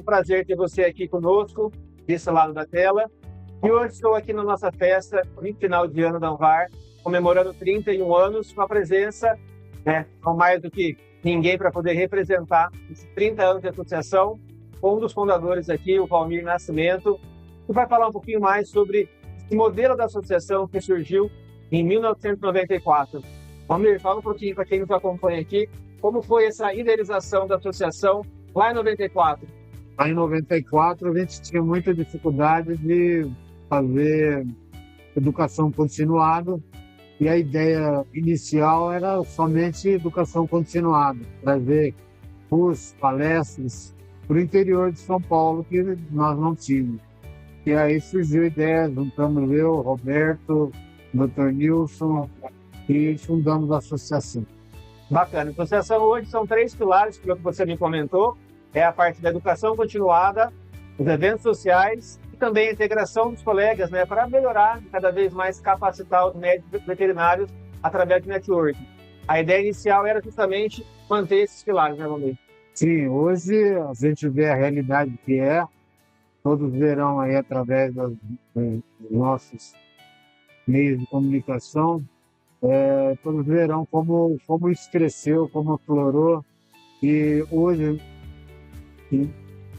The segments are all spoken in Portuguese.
prazer ter você aqui conosco, desse lado da tela. E hoje estou aqui na nossa festa de final de ano da Anvar, comemorando 31 anos, com a presença, não mais do que ninguém para poder representar esses 30 anos de associação, um dos fundadores aqui, o Valmir Nascimento, que vai falar um pouquinho mais sobre esse modelo da associação que surgiu em 1994. Valmir, fala um pouquinho para quem nos acompanha aqui, como foi essa idealização da associação lá em 94? Lá em 94, a gente tinha muita dificuldade de fazer educação continuada, e a ideia inicial era somente educação continuada, trazer cursos, palestras para o interior de São Paulo, que nós não tínhamos. E aí surgiu a ideia, juntamos eu, Roberto, Dr. Nilson, e fundamos a associação. Bacana. A associação hoje são 3 pilares, pelo que você me comentou. É a parte da educação continuada, os eventos sociais e também a integração dos colegas, para melhorar, cada vez mais capacitar os médicos veterinários através de network. A ideia inicial era justamente manter esses pilares, né, Valmir? Sim, hoje a gente vê a realidade que é, todos verão aí através dos nossos meios de comunicação, todos verão como isso cresceu, como florou, e hoje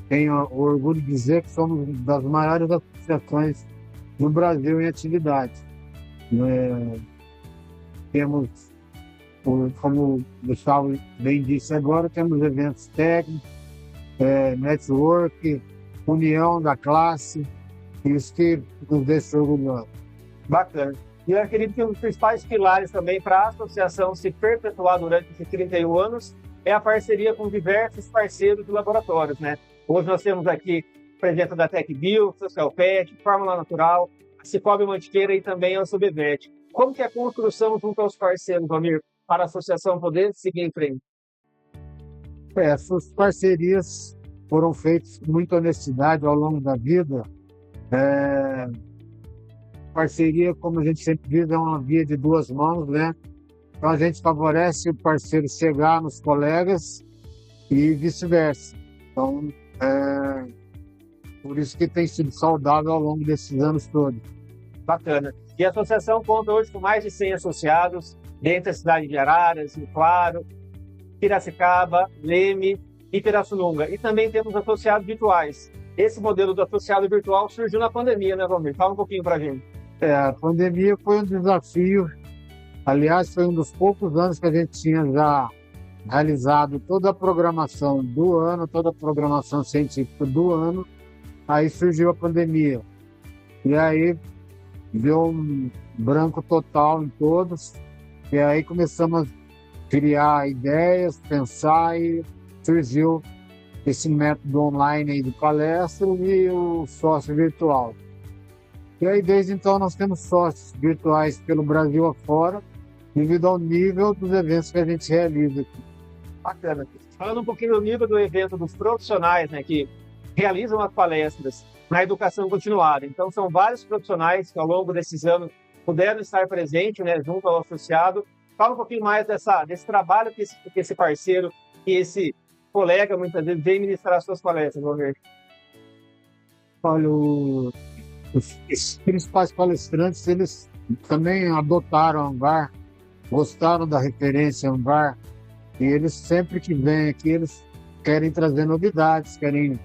tenho o orgulho de dizer que somos das maiores associações do Brasil em atividade. Temos, como o Gustavo bem disse agora, temos eventos técnicos, network, união da classe, isso que nos deixa orgulhosos. Bacana. E eu acredito que um dos principais pilares também para a associação se perpetuar durante esses 31 anos é a parceria com diversos parceiros de laboratórios, Hoje nós temos aqui a presença da TecBio, Social Pet, Fórmula Natural, a Cicobi Mantiqueira e também a Subvet. Como que é a construção junto aos parceiros, Valmir, para a associação poder seguir em frente? Essas parcerias foram feitas com muita honestidade ao longo da vida. Parceria, como a gente sempre diz, é uma via de 2 mãos, Então a gente favorece o parceiro chegar nos colegas e vice-versa. Então, por isso que tem sido saudável ao longo desses anos todos. Bacana. E a associação conta hoje com mais de 100 associados, dentro da cidade de Araras, Rio Claro, Piracicaba, Leme e Pirassununga. E também temos associados virtuais. Esse modelo do associado virtual surgiu na pandemia, Valmir? Fala um pouquinho para a gente. A pandemia foi um desafio. Aliás, foi um dos poucos anos que a gente tinha já realizado toda a programação do ano, toda a programação científica do ano. Aí surgiu a pandemia. E aí deu um branco total em todos. E aí começamos a criar ideias, pensar, e surgiu esse método online aí de palestra e o sócio virtual. E aí, desde então, nós temos sócios virtuais pelo Brasil afora, devido ao nível dos eventos que a gente realiza aqui. Bacana. Falando um pouquinho do nível do evento dos profissionais, que realizam as palestras na educação continuada. Então, são vários profissionais que, ao longo desses anos, puderam estar presentes, junto ao associado. Fala um pouquinho mais desse trabalho que esse parceiro e esse colega, muitas vezes, vem ministrar suas palestras, Valmir. Olha, os principais palestrantes, eles também adotaram a Anvar, gostaram da referência Anvar, e eles sempre que vêm aqui, eles querem trazer novidades, querem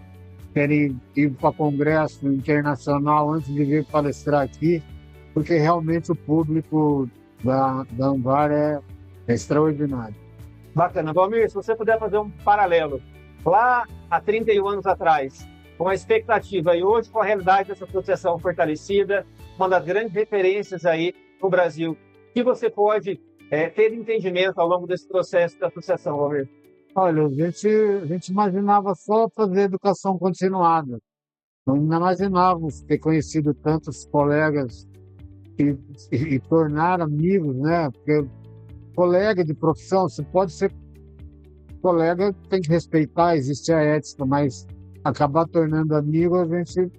ir para congresso internacional antes de vir palestrar aqui, porque realmente o público da Anvar é extraordinário. Bacana. Valmir, se você puder fazer um paralelo, lá há 31 anos atrás, com a expectativa e hoje com a realidade dessa associação fortalecida, uma das grandes referências aí no Brasil, que você pode ter entendimento ao longo desse processo da associação, Valmir? Olha, a gente imaginava só fazer educação continuada. Não imaginávamos ter conhecido tantos colegas e tornar amigos, Porque colega de profissão, você pode ser colega, tem que respeitar, existe a ética, mas acabar tornando amigo, a gente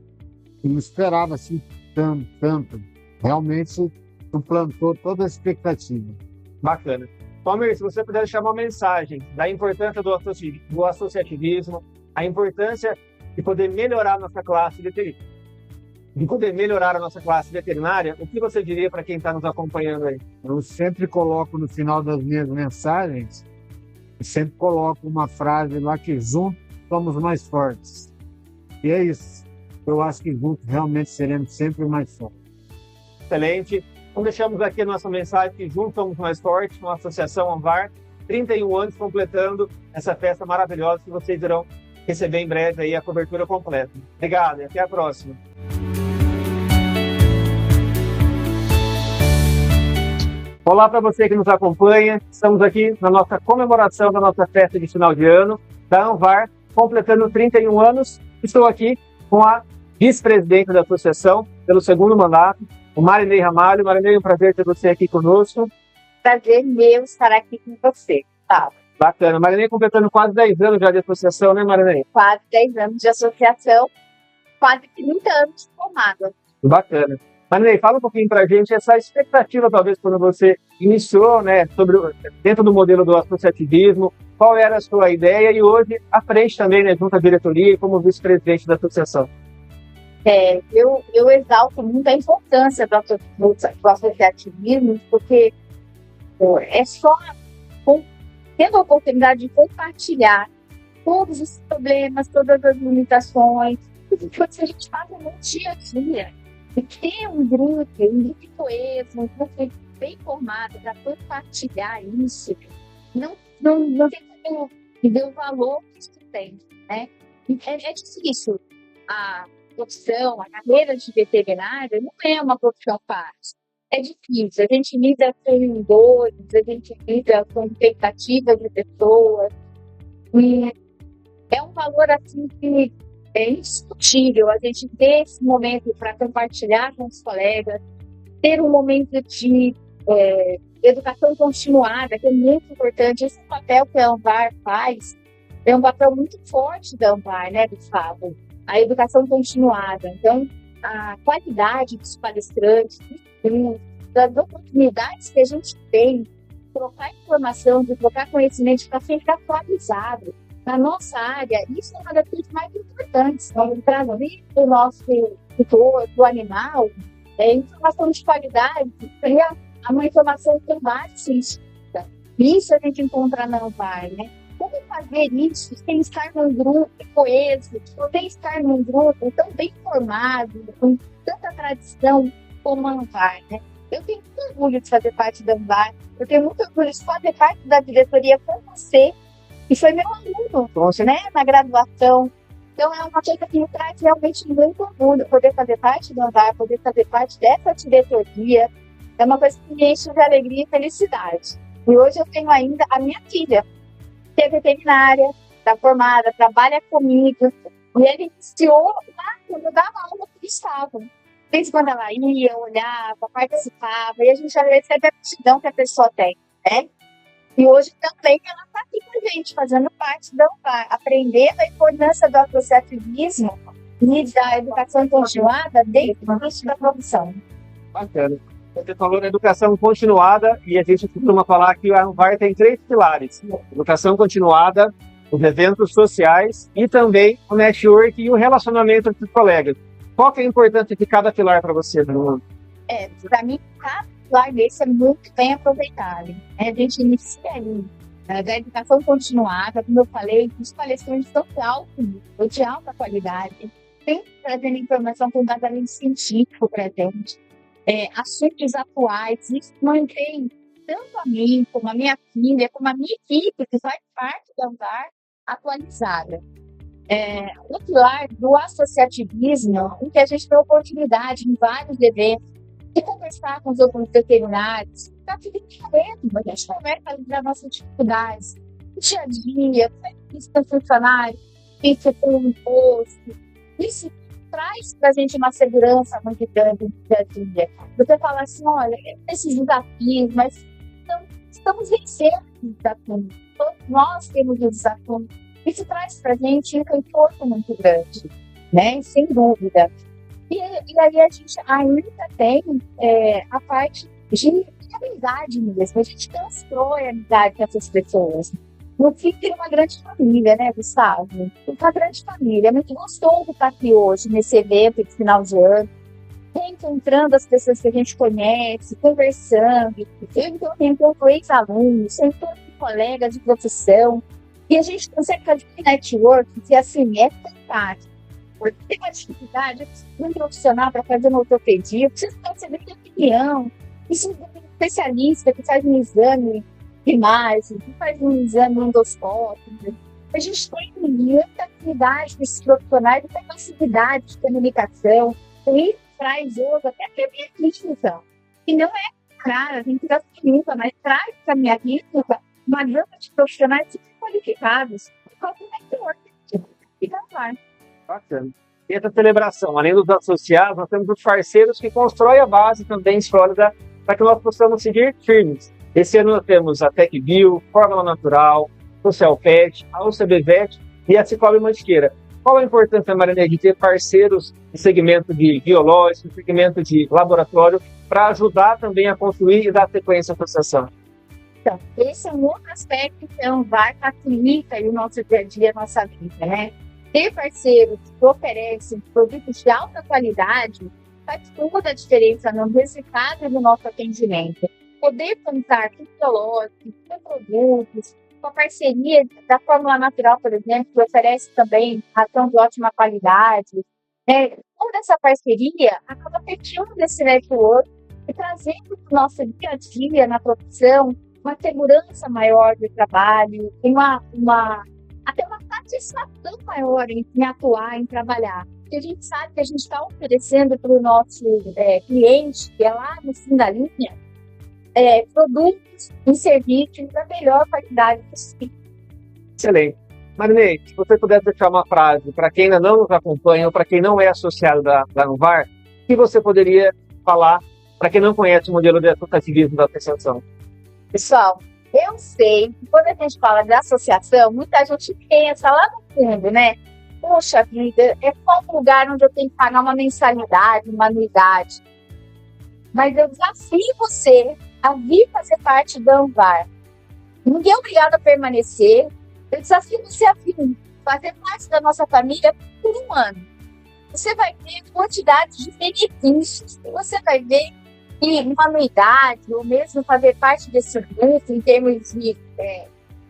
não esperava assim tanto. Realmente suplantou toda a expectativa. Bacana. Valmir, se você puder deixar uma mensagem da importância do associativismo, a importância de poder melhorar a nossa classe veterinária, o que você diria para quem está nos acompanhando aí? Eu sempre coloco no final das minhas mensagens, sempre coloco uma frase lá que juntos somos mais fortes. E é isso. Eu acho que juntos realmente seremos sempre mais fortes. Excelente. Então deixamos aqui a nossa mensagem que juntos somos mais fortes, uma associação ANVAR, 31 anos completando essa festa maravilhosa que vocês irão receber em breve aí a cobertura completa. Obrigado e até a próxima. Olá para você que nos acompanha, estamos aqui na nossa comemoração da nossa festa de final de ano da ANVAR, completando 31 anos. Estou aqui com a vice-presidente da associação pelo segundo mandato, o Marinei Ramalho. Marinei, é um prazer ter você aqui conosco. Prazer meu estar aqui com você, tá? Bacana. Marinei completando quase 10 anos já de associação, né, Marinei? Quase 10 anos de associação, quase 30 anos de formada. Bacana. Marinei, fala um pouquinho pra gente essa expectativa, talvez, quando você iniciou, né, dentro do modelo do associativismo, qual era a sua ideia e hoje à frente também, né, junto à diretoria e como vice-presidente da associação. Eu exalto muito a importância do associativismo, porque é só tendo a oportunidade de compartilhar todos os problemas, todas as limitações, tudo que a gente faz no dia a dia. E ter um grupo coeso, um grupo bem formado para compartilhar isso, não tem como ver o valor que isso tem, né? É difícil. A profissão, a carreira de veterinária não é uma profissão fácil. É difícil. A gente lida com dores, a gente lida com expectativas de pessoas. E é um valor assim que é indiscutível. A gente ter esse momento para compartilhar com os colegas, ter um momento de educação continuada, que é muito importante. Esse papel que a ANVAR faz é um papel muito forte da ANVAR, né, Gustavo? A educação continuada. Então, a qualidade dos palestrantes, das oportunidades que a gente tem de trocar informação, de trocar conhecimento para ficar atualizado na nossa área, isso é uma das coisas mais importantes. Trazer o nosso setor, do animal, informação de qualidade, uma informação que vai científica. Isso a gente encontra na ANVAR, né? Como fazer isso sem estar num grupo coeso, sem estar num grupo tão bem formado, com tanta tradição como a ANVAR, né? Eu tenho muito orgulho de fazer parte da ANVAR, eu tenho muito orgulho de fazer parte da diretoria com você, e foi meu aluno, né, na graduação. Então é uma coisa que me traz realmente muito orgulho, poder fazer parte da ANVAR, poder fazer parte dessa diretoria, é uma coisa que me enche de alegria e felicidade. E hoje eu tenho ainda a minha filha, que é veterinária, está formada, trabalha comigo. E ele iniciou lá quando eu dava aula que estavam. Desde quando ela ia, olhava, participava, e a gente já recebe a aptidão que a pessoa tem, né? E hoje também ela está aqui com a gente, fazendo parte da ANVAR, aprendendo a importância do associativismo e da educação continuada desde o início da profissão. Bacana. Você falou na educação continuada e a gente costuma falar que a ANVAR tem 3 pilares: educação continuada, os eventos sociais e também o network e o relacionamento entre os colegas. Qual que é a importância de cada pilar para você, Bruno? Para mim, cada pilar desse é muito bem aproveitado. Né? A gente inicia ali da educação continuada, como eu falei, os palestrantes são de alta qualidade, sempre trazendo informação com embasamento científico para a gente. Assuntos atuais, isso mantém tanto a mim, como a minha filha, como a minha equipe, que faz parte da ANVAR, atualizada. O pilar do associativismo, em que a gente tem oportunidade em vários eventos de conversar com os outros veterinários, está tudo diferente, a gente conversa das nossas dificuldades, o dia a dia, como é que isso está funcionando, isso com o imposto, isso traz para a gente uma segurança muito grande no dia a dia. Você fala assim, olha, esses desafios, mas estamos vencendo esses desafios. Todos nós temos um desafio. Isso traz para a gente um conforto muito grande, né? Sem dúvida. E aí a gente ainda tem a parte de amizade mesmo. A gente constrói amizade com essas pessoas. no fim vira uma grande família, né, Gustavo? Uma grande família. É muito gostoso estar aqui hoje, nesse evento de final de ano, reencontrando as pessoas que a gente conhece, conversando. Eu reencontro ex-alunos, reencontro colegas de profissão, e a gente consegue fazer um network que, assim, é fantástico. Porque tem uma dificuldade, um profissional para fazer uma ortopedia, precisa receber opinião. Isso é um especialista que faz um exame de imagem, que faz um exame endoscópico. A gente tem muita afinidade com esses profissionais, muita facilidade de comunicação. E traz hoje até a minha clínica, que não é cara, tem que dar clínica, mas traz para a minha clínica uma gama de profissionais super qualificados, como network. E não vai. Bacana. E essa celebração, além dos associados, nós temos os parceiros que constroem a base também sólida para que nós possamos seguir firmes. Esse ano nós temos a TecBio, Fórmula Natural, Social Pet, a UCBVet e a Cicobi Mantiqueira. Qual a importância, Marinês, de ter parceiros no segmento de biológico, no segmento de laboratório, para ajudar também a construir e dar sequência à associação? Então, esse é um outro aspecto que não vai facilitar o nosso dia a dia, a nossa vida, né? Ter parceiros que oferecem produtos de alta qualidade faz toda a diferença no resultado do nosso atendimento. Poder contar com biológicos, com produtos, com a parceria da Fórmula Natural, por exemplo, que oferece também ração de ótima qualidade. Toda essa parceria acaba fechando esse network e trazendo para o nosso dia a dia na profissão uma segurança maior do trabalho, até uma satisfação maior em atuar, em trabalhar. Porque a gente sabe que a gente está oferecendo para o nosso cliente, que é lá no fim da linha, produtos e serviços da melhor qualidade possível. Excelente. Marinês, se você pudesse deixar uma frase para quem ainda não nos acompanha ou para quem não é associado da Anvar, o que você poderia falar para quem não conhece o modelo de associativismo da associação? Pessoal, eu sei que quando a gente fala de associação, muita gente pensa lá no fundo, né? Poxa vida, é só um lugar onde eu tenho que pagar uma mensalidade, uma anuidade. Mas eu desafio você a vir fazer parte da Anvar. Ninguém é obrigado a permanecer. Eu desafio você a vir fazer parte da nossa família por um ano. Você vai ter quantidade de benefícios. Você vai ver que uma anuidade, ou mesmo fazer parte desse grupo, em termos de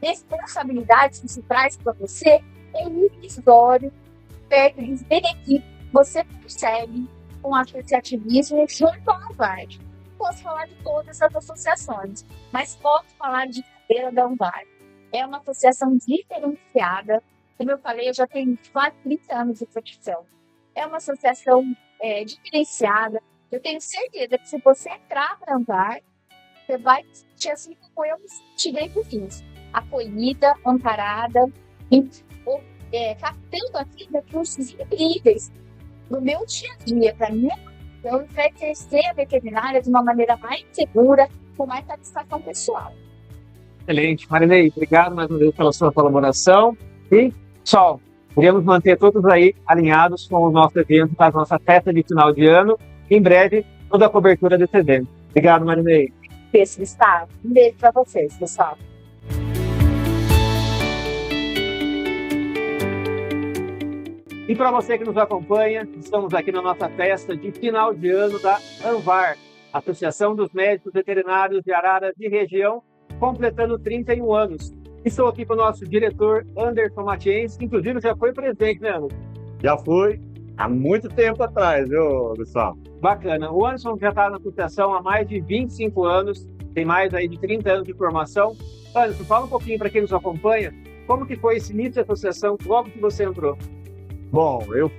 responsabilidades que se traz para você, é irrisório perto dos benefícios que você percebe com o associativismo junto à Anvar. Posso falar de todas as associações, mas posso falar de cadeira da Anvar. É uma associação diferenciada. Como eu falei, eu já tenho quase 30 anos de profissão. É uma associação diferenciada. Eu tenho certeza que se você entrar para a Anvar, você vai se sentir assim como eu me senti desde o início. Acolhida, amparada, captando aqui recursos incríveis no meu dia a dia, para mim, eu vai exercer a veterinária de uma maneira mais segura, com mais satisfação pessoal. Excelente. Marinês, obrigado mais uma vez pela sua colaboração. E, pessoal, queremos manter todos aí alinhados com o nosso evento, a nossa festa de final de ano. Em breve, toda a cobertura desse evento. Obrigado, Marinês. Beijo, Gustavo. Um beijo para vocês, pessoal. E para você que nos acompanha, estamos aqui na nossa festa de final de ano da Anvar, Associação dos Médicos Veterinários de Araras e Região, completando 31 anos. Estou aqui com o nosso diretor, Anderson Matiense, que inclusive já foi presente, né, Anderson? Já fui há muito tempo atrás, viu, Gustavo? Bacana. O Anderson já está na associação há mais de 25 anos, tem mais aí de 30 anos de formação. Anderson, fala um pouquinho para quem nos acompanha, como que foi esse início da associação, logo que você entrou? Bom, eu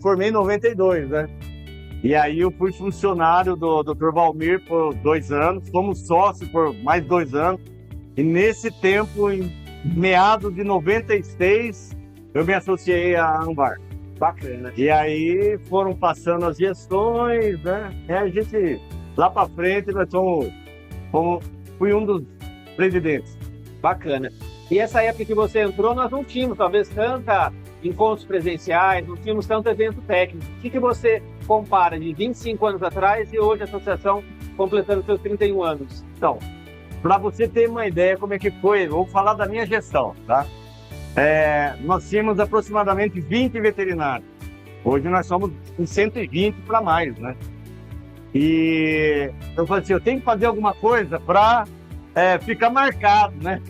formei em 92, né? E aí eu fui funcionário do Dr. Valmir por 2 anos, fomos sócios por mais 2 anos. E nesse tempo, em meados de 96, eu me associei à Anvar. Bacana. E aí foram passando as gestões, né? E a gente, lá para frente, nós fui um dos presidentes. Bacana. E essa época que você entrou, nós não tínhamos talvez tanta encontros presenciais, não tínhamos tanto evento técnico. O que você compara de 25 anos atrás e hoje a associação completando seus 31 anos? Então, para você ter uma ideia como é que foi, vou falar da minha gestão, tá? Nós tínhamos aproximadamente 20 veterinários. Hoje nós somos em 120 para mais, né? E eu falei assim, eu tenho que fazer alguma coisa para ficar marcado, né?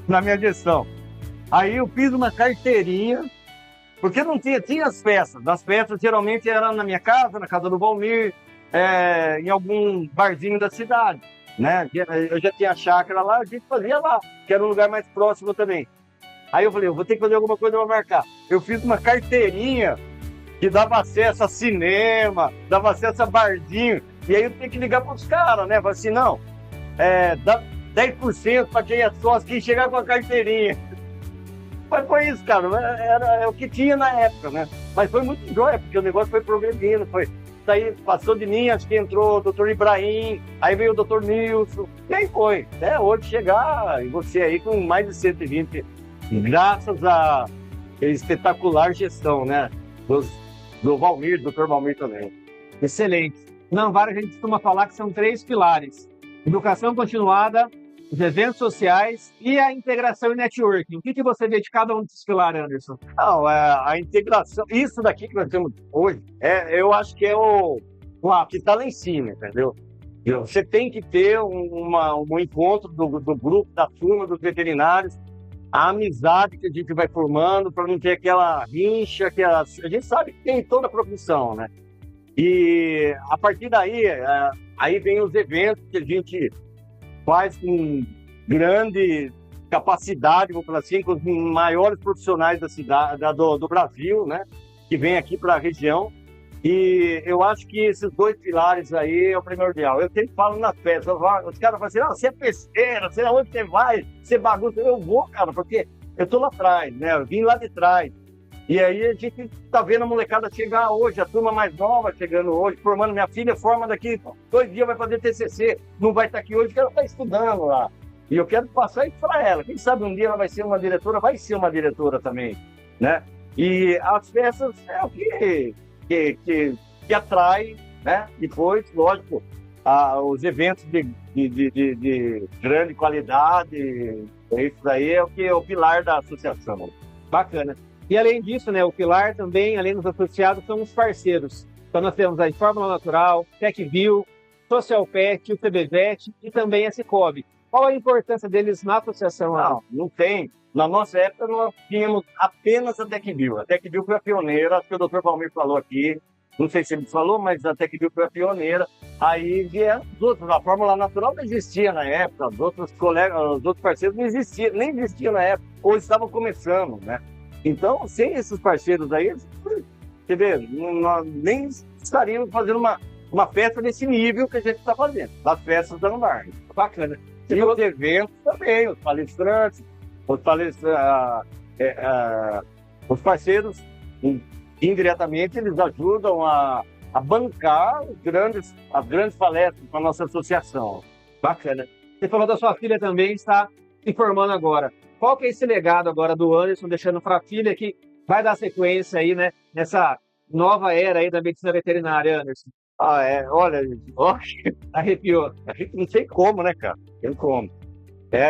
Na minha gestão. Aí eu fiz uma carteirinha, porque não tinha as festas. As festas geralmente eram na minha casa, na casa do Valmir, em algum barzinho da cidade, né? Eu já tinha a chácara lá, a gente fazia lá, que era um lugar mais próximo também. Aí eu falei, eu vou ter que fazer alguma coisa para marcar. Eu fiz uma carteirinha que dava acesso a cinema, dava acesso a barzinho, e aí eu tenho que ligar para os caras, né? Falei assim, não, dá 10% para quem é sócio, quem chegar com a carteirinha. Mas foi isso, cara, era o que tinha na época, né? Mas foi muito jóia, porque o negócio foi progredindo, daí passou de mim, acho que entrou o Dr. Ibrahim, aí veio o Dr. Nilson, e aí foi, até hoje chegar, e você aí com mais de 120, graças à espetacular gestão, né? Do Valmir, do Dr. Valmir também. Excelente. Na Anvar, a gente costuma falar que são 3 pilares: educação continuada, os eventos sociais e a integração e networking. O que você vê de cada um desses pilares, Anderson? Não, a integração, isso daqui que nós temos hoje, eu acho que é o que está lá em cima, entendeu? Você tem que ter um encontro do grupo, da turma, dos veterinários, a amizade que a gente vai formando, para não ter aquela rincha, a gente sabe que tem em toda a profissão, né? E a partir daí, aí vem os eventos que a gente faz com grande capacidade, vou falar assim, com os maiores profissionais da cidade, do Brasil, né? Que vem aqui para a região. E eu acho que esses 2 pilares aí é o primordial. Eu sempre falo nas festas, os caras falam assim, você é pesqueira, sei aonde você vai, você bagunça. Eu vou, cara, porque eu tô lá atrás, né? Eu vim lá de trás. E aí a gente tá vendo a molecada chegar hoje, a turma mais nova chegando hoje, formando. Minha filha forma daqui 2 dias, vai fazer TCC, não vai estar aqui hoje, porque ela tá estudando lá. E eu quero passar isso para ela. Quem sabe um dia ela vai ser uma diretora também, né? E as festas é o que atrai, né? Depois, lógico, os eventos de grande qualidade, isso daí é o pilar da associação. Bacana. E além disso, né, o pilar também, além dos associados, são os parceiros. Então nós temos aí Fórmula Natural, TecView, Social Pet, o CBVet e também a Cicobi. Qual a importância deles na associação? Não tem. Na nossa época, nós tínhamos apenas a TecView. A TecView foi a pioneira, acho que o Dr. Valmir falou aqui, não sei se ele falou, mas a TecView foi a pioneira. Aí vieram os outros. A Fórmula Natural não existia na época, os outros colegas, os outros parceiros não existiam, nem existiam na época, ou estavam começando, né? Então, sem esses parceiros aí, você vê, nós nem estaríamos fazendo uma festa desse nível que a gente está fazendo, das festas da Anvar. Bacana. E os eventos também, os palestrantes, os parceiros, indiretamente, eles ajudam a bancar as grandes palestras para a nossa associação. Bacana. Você falou da sua filha também, está se formando agora. Qual que é esse legado agora do Anderson, deixando para a filha que vai dar sequência aí, né, nessa nova era aí da medicina veterinária, Anderson? Olha, Arrepiou. Não sei como, né, cara? Tem como.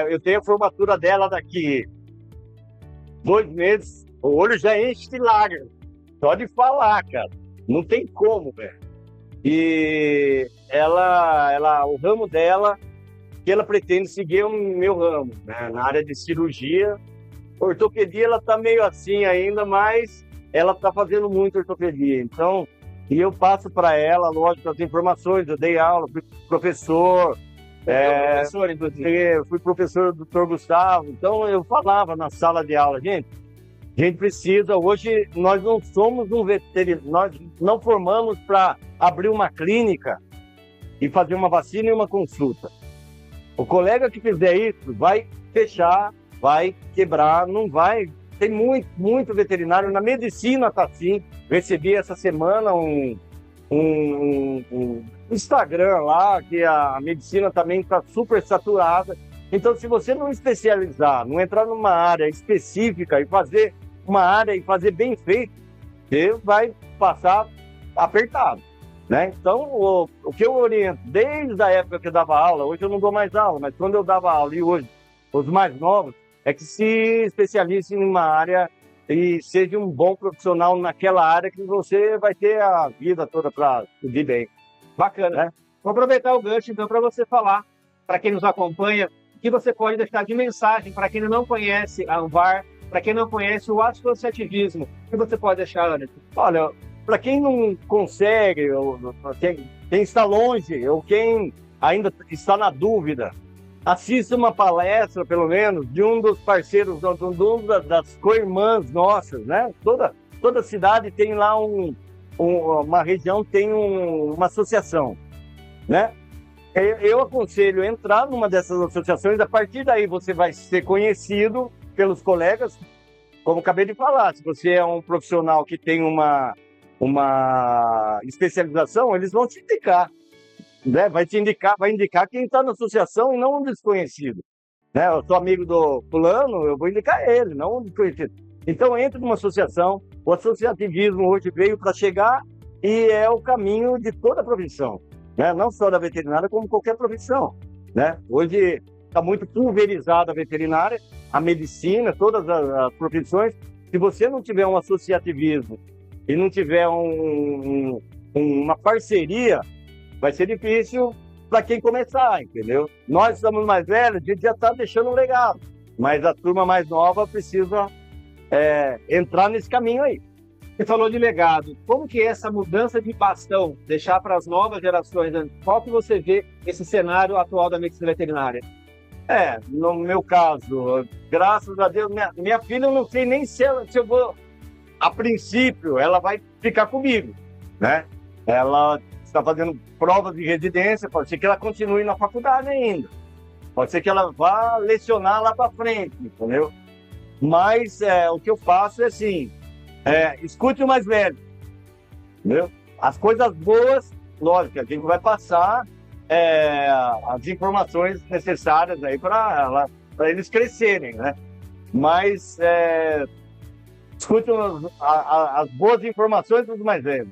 Eu tenho a formatura dela daqui 2 meses, o olho já enche de lágrimas. Só de falar, cara. Não tem como, velho. E o ramo dela, que ela pretende seguir é o meu ramo, né? Na área de cirurgia. Ortopedia, ela tá meio assim ainda, mas ela tá fazendo muito ortopedia. Então, e eu passo para ela, lógico, as informações. Eu dei aula, fui professor. Professor, inclusive. Eu fui professor do Dr. Gustavo. Então, eu falava na sala de aula, gente precisa, hoje, nós não somos um veterinário, nós não formamos para abrir uma clínica e fazer uma vacina e uma consulta. O colega que fizer isso vai fechar, vai quebrar, não vai. Tem muito veterinário, na medicina tá assim. Recebi essa semana um Instagram lá, que a medicina também está super saturada. Então, se você não especializar, não entrar numa área específica e fazer uma área e fazer bem feito, você vai passar apertado. né? Então, o que eu oriento, desde a época que eu dava aula, hoje eu não dou mais aula, mas quando eu dava aula e hoje, os mais novos, é que se especialize em uma área e seja um bom profissional naquela área que você vai ter a vida toda para seguir bem. Bacana. Né? Vou aproveitar o gancho, então, para você falar, para quem nos acompanha, o que você pode deixar de mensagem para quem não conhece a ANVAR, para quem não conhece o associativismo. O que você pode deixar, Anderson? Olha, para quem não consegue, quem está longe, ou quem ainda está na dúvida, assista uma palestra, pelo menos, de um dos parceiros, das co-irmãs nossas, né? Toda cidade tem lá uma região, tem uma associação, né? Eu aconselho entrar numa dessas associações, a partir daí você vai ser conhecido pelos colegas, como acabei de falar, se você é um profissional que tem uma especialização, eles vão te indicar, né? Vai indicar quem está na associação e não um desconhecido, né? Eu sou amigo do fulano, eu vou indicar ele, não um desconhecido. Então entre numa associação, o associativismo hoje veio para chegar e é o caminho de toda a profissão, né? Não só da veterinária, como qualquer profissão, né? Hoje está muito pulverizada a veterinária, a medicina, todas as profissões. Se você não tiver um associativismo e não tiver uma parceria, vai ser difícil para quem começar, entendeu? Nós estamos mais velhos, a gente já está deixando um legado, mas a turma mais nova precisa entrar nesse caminho aí. Você falou de legado. Como que é essa mudança de bastão, deixar para as novas gerações? Qual que você vê esse cenário atual da medicina veterinária? No meu caso, graças a Deus, minha filha, eu não sei nem se eu vou... A princípio, ela vai ficar comigo, né? Ela está fazendo provas de residência, pode ser que ela continue na faculdade ainda. Pode ser que ela vá lecionar lá para frente, entendeu? Mas o que eu faço é assim, escute o mais velho, entendeu? As coisas boas, lógico, a gente vai passar as informações necessárias aí para eles crescerem, né? Mas escute as boas informações dos mais velhos.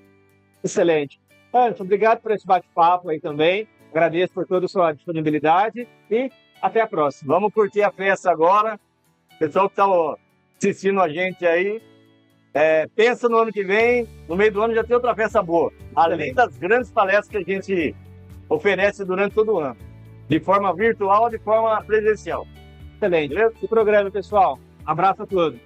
Excelente. Anderson, obrigado por esse bate-papo aí também. Agradeço por toda a sua disponibilidade e até a próxima. Vamos curtir a festa agora. Pessoal que está assistindo a gente aí, pensa no ano que vem, no meio do ano já tem outra festa boa. Além das grandes palestras que a gente oferece durante todo o ano. De forma virtual, de forma presencial. Excelente. Esse programa, pessoal. Abraço a todos.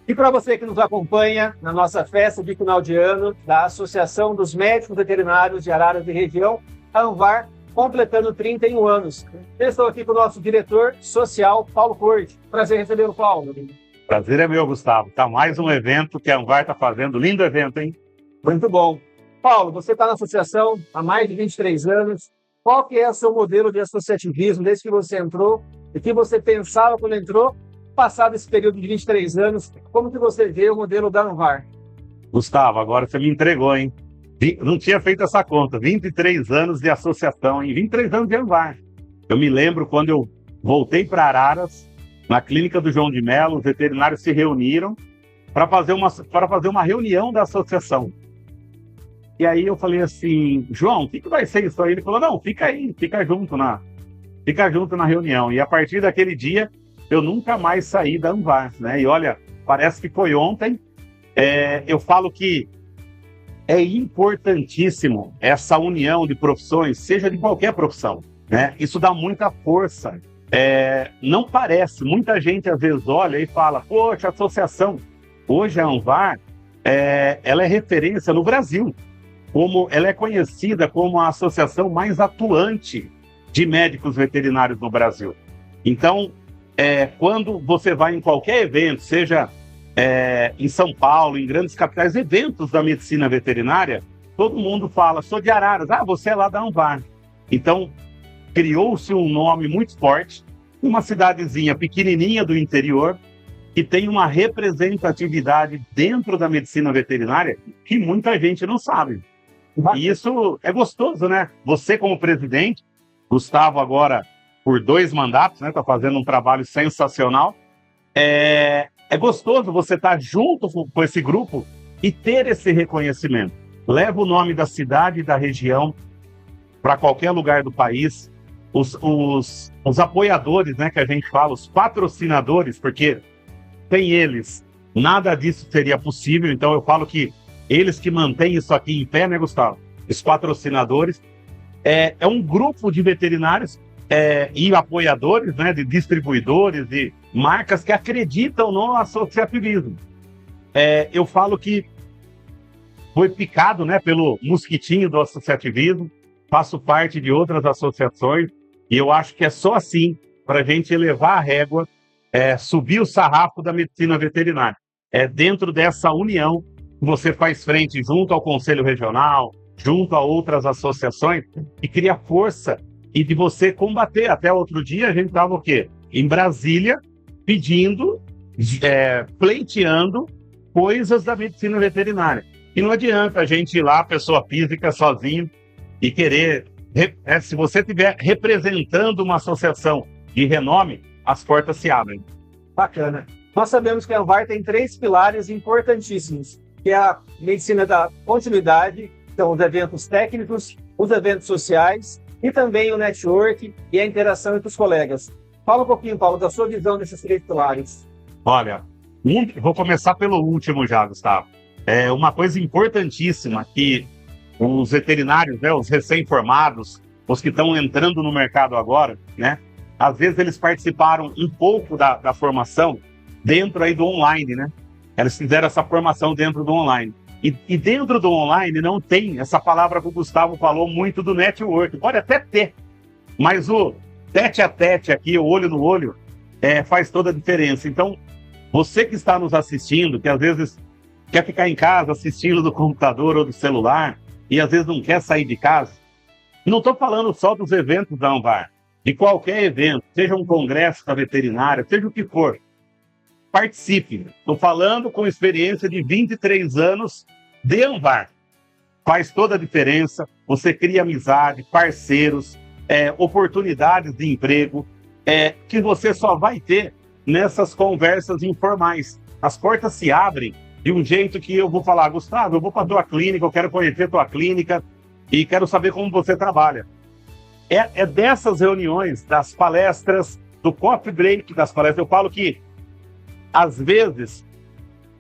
E para você que nos acompanha na nossa festa de final de ano da Associação dos Médicos Veterinários de Araras e Região, a ANVAR, completando 31 anos. Eu estou aqui com o nosso diretor social, Paulo Corte. Prazer receber o Paulo. Prazer é meu, Gustavo. Tá mais um evento que a ANVAR está fazendo. Lindo evento, hein? Muito bom. Paulo, você está na associação há mais de 23 anos. Qual que é o seu modelo de associativismo desde que você entrou? O que você pensava quando entrou? Passado esse período de 23 anos, como que você vê o modelo da ANVAR? Gustavo, agora você me entregou, hein? Não tinha feito essa conta. 23 anos de associação, hein? 23 anos de ANVAR. Eu me lembro quando eu voltei para Araras, na clínica do João de Mello, os veterinários se reuniram para fazer uma reunião da associação. E aí eu falei assim, João, o que vai ser isso aí? Ele falou, não, fica aí, fica junto na reunião. E a partir daquele dia, eu nunca mais saí da ANVAR, né? E olha, parece que foi ontem. Eu falo que é importantíssimo essa união de profissões, seja de qualquer profissão, né? Isso dá muita força. Não parece, muita gente às vezes olha e fala, poxa, associação. Hoje a ANVAR, ela é referência no Brasil, ela é conhecida como a associação mais atuante de médicos veterinários no Brasil. Então, quando você vai em qualquer evento, seja em São Paulo, em grandes capitais, eventos da medicina veterinária, todo mundo fala, sou de Araras, você é lá da ANVAR. Então, criou-se um nome muito forte, uma cidadezinha pequenininha do interior, que tem uma representatividade dentro da medicina veterinária que muita gente não sabe. E isso é gostoso, né? Você como presidente, Gustavo agora por 2 mandatos, né? Está fazendo um trabalho sensacional. é gostoso você estar junto com esse grupo e ter esse reconhecimento. Leva o nome da cidade e da região para qualquer lugar do país. Os apoiadores, né, que a gente fala, os patrocinadores, porque sem eles nada disso seria possível. Então eu falo que eles que mantêm isso aqui em pé, né, Gustavo? Os patrocinadores. É um grupo de veterinários e apoiadores, né, de distribuidores, de marcas que acreditam no associativismo. Eu falo que foi picado, né, pelo mosquitinho do associativismo, faço parte de outras associações, e eu acho que é só assim para a gente elevar a régua, subir o sarrafo da medicina veterinária. É dentro dessa união que você faz frente junto ao Conselho Regional, junto a outras associações, e cria força e de você combater. Até outro dia a gente estava o quê? Em Brasília, pedindo, pleiteando coisas da medicina veterinária. E não adianta a gente ir lá, pessoa física, sozinho, e querer... se você estiver representando uma associação de renome, as portas se abrem. Bacana. Nós sabemos que a Anvar tem 3 pilares importantíssimos, que é a medicina da continuidade, então os eventos técnicos, os eventos sociais e também o network e a interação entre os colegas. Fala um pouquinho, Paulo, da sua visão desses 3 pilares. Olha, vou começar pelo último já, Gustavo. É uma coisa importantíssima que os veterinários, né, os recém-formados, os que estão entrando no mercado agora, né, às vezes eles participaram um pouco da formação dentro aí do online, né? Eles fizeram essa formação dentro do online. E dentro do online não tem essa palavra que o Gustavo falou muito do network. Pode até ter, mas o tete a tete aqui, o olho no olho, faz toda a diferença. Então, você que está nos assistindo, que às vezes quer ficar em casa assistindo do computador ou do celular, e às vezes não quer sair de casa, não estou falando só dos eventos da Anvar, de qualquer evento, seja um congresso da veterinária, seja o que for, participe. Estou falando com experiência de 23 anos de Anvar. Faz toda a diferença, você cria amizade, parceiros, oportunidades de emprego, que você só vai ter nessas conversas informais. As portas se abrem de um jeito que eu vou falar, Gustavo, eu vou para a tua clínica, eu quero conhecer a tua clínica e quero saber como você trabalha. É dessas reuniões, das palestras, do coffee break das palestras, eu falo que, às vezes,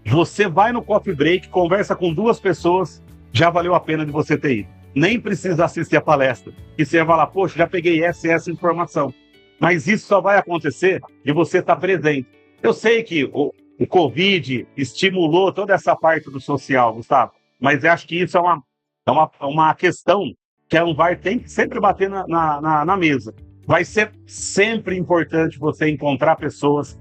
você vai no coffee break, conversa com 2 pessoas, já valeu a pena de você ter ido. Nem precisa assistir a palestra. E você vai falar, poxa, já peguei essa informação. Mas isso só vai acontecer de você estar presente. Eu sei que o Covid estimulou toda essa parte do social, Gustavo, mas eu acho que isso é uma questão que a Anvar tem que sempre bater na mesa. Vai ser sempre importante você encontrar pessoas,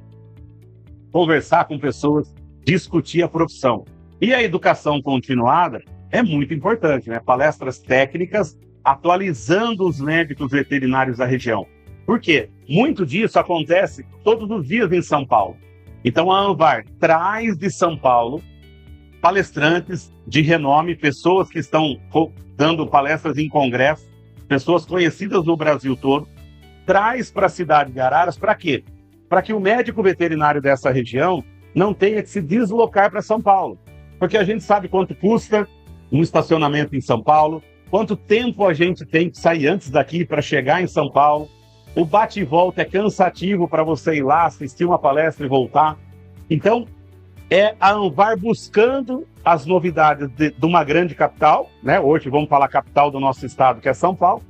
conversar com pessoas, discutir a profissão. E a educação continuada é muito importante, né? Palestras técnicas atualizando os médicos veterinários da região. Por quê? Muito disso acontece todos os dias em São Paulo. Então a Anvar traz de São Paulo palestrantes de renome, pessoas que estão dando palestras em congresso, pessoas conhecidas no Brasil todo, traz para a cidade de Araras, para quê? Para que o médico veterinário dessa região não tenha que se deslocar para São Paulo. Porque a gente sabe quanto custa um estacionamento em São Paulo, quanto tempo a gente tem que sair antes daqui para chegar em São Paulo. O bate e volta é cansativo para você ir lá, assistir uma palestra e voltar. Então, é a Anvar buscando as novidades de uma grande capital, né? Hoje vamos falar capital do nosso estado, que é São Paulo,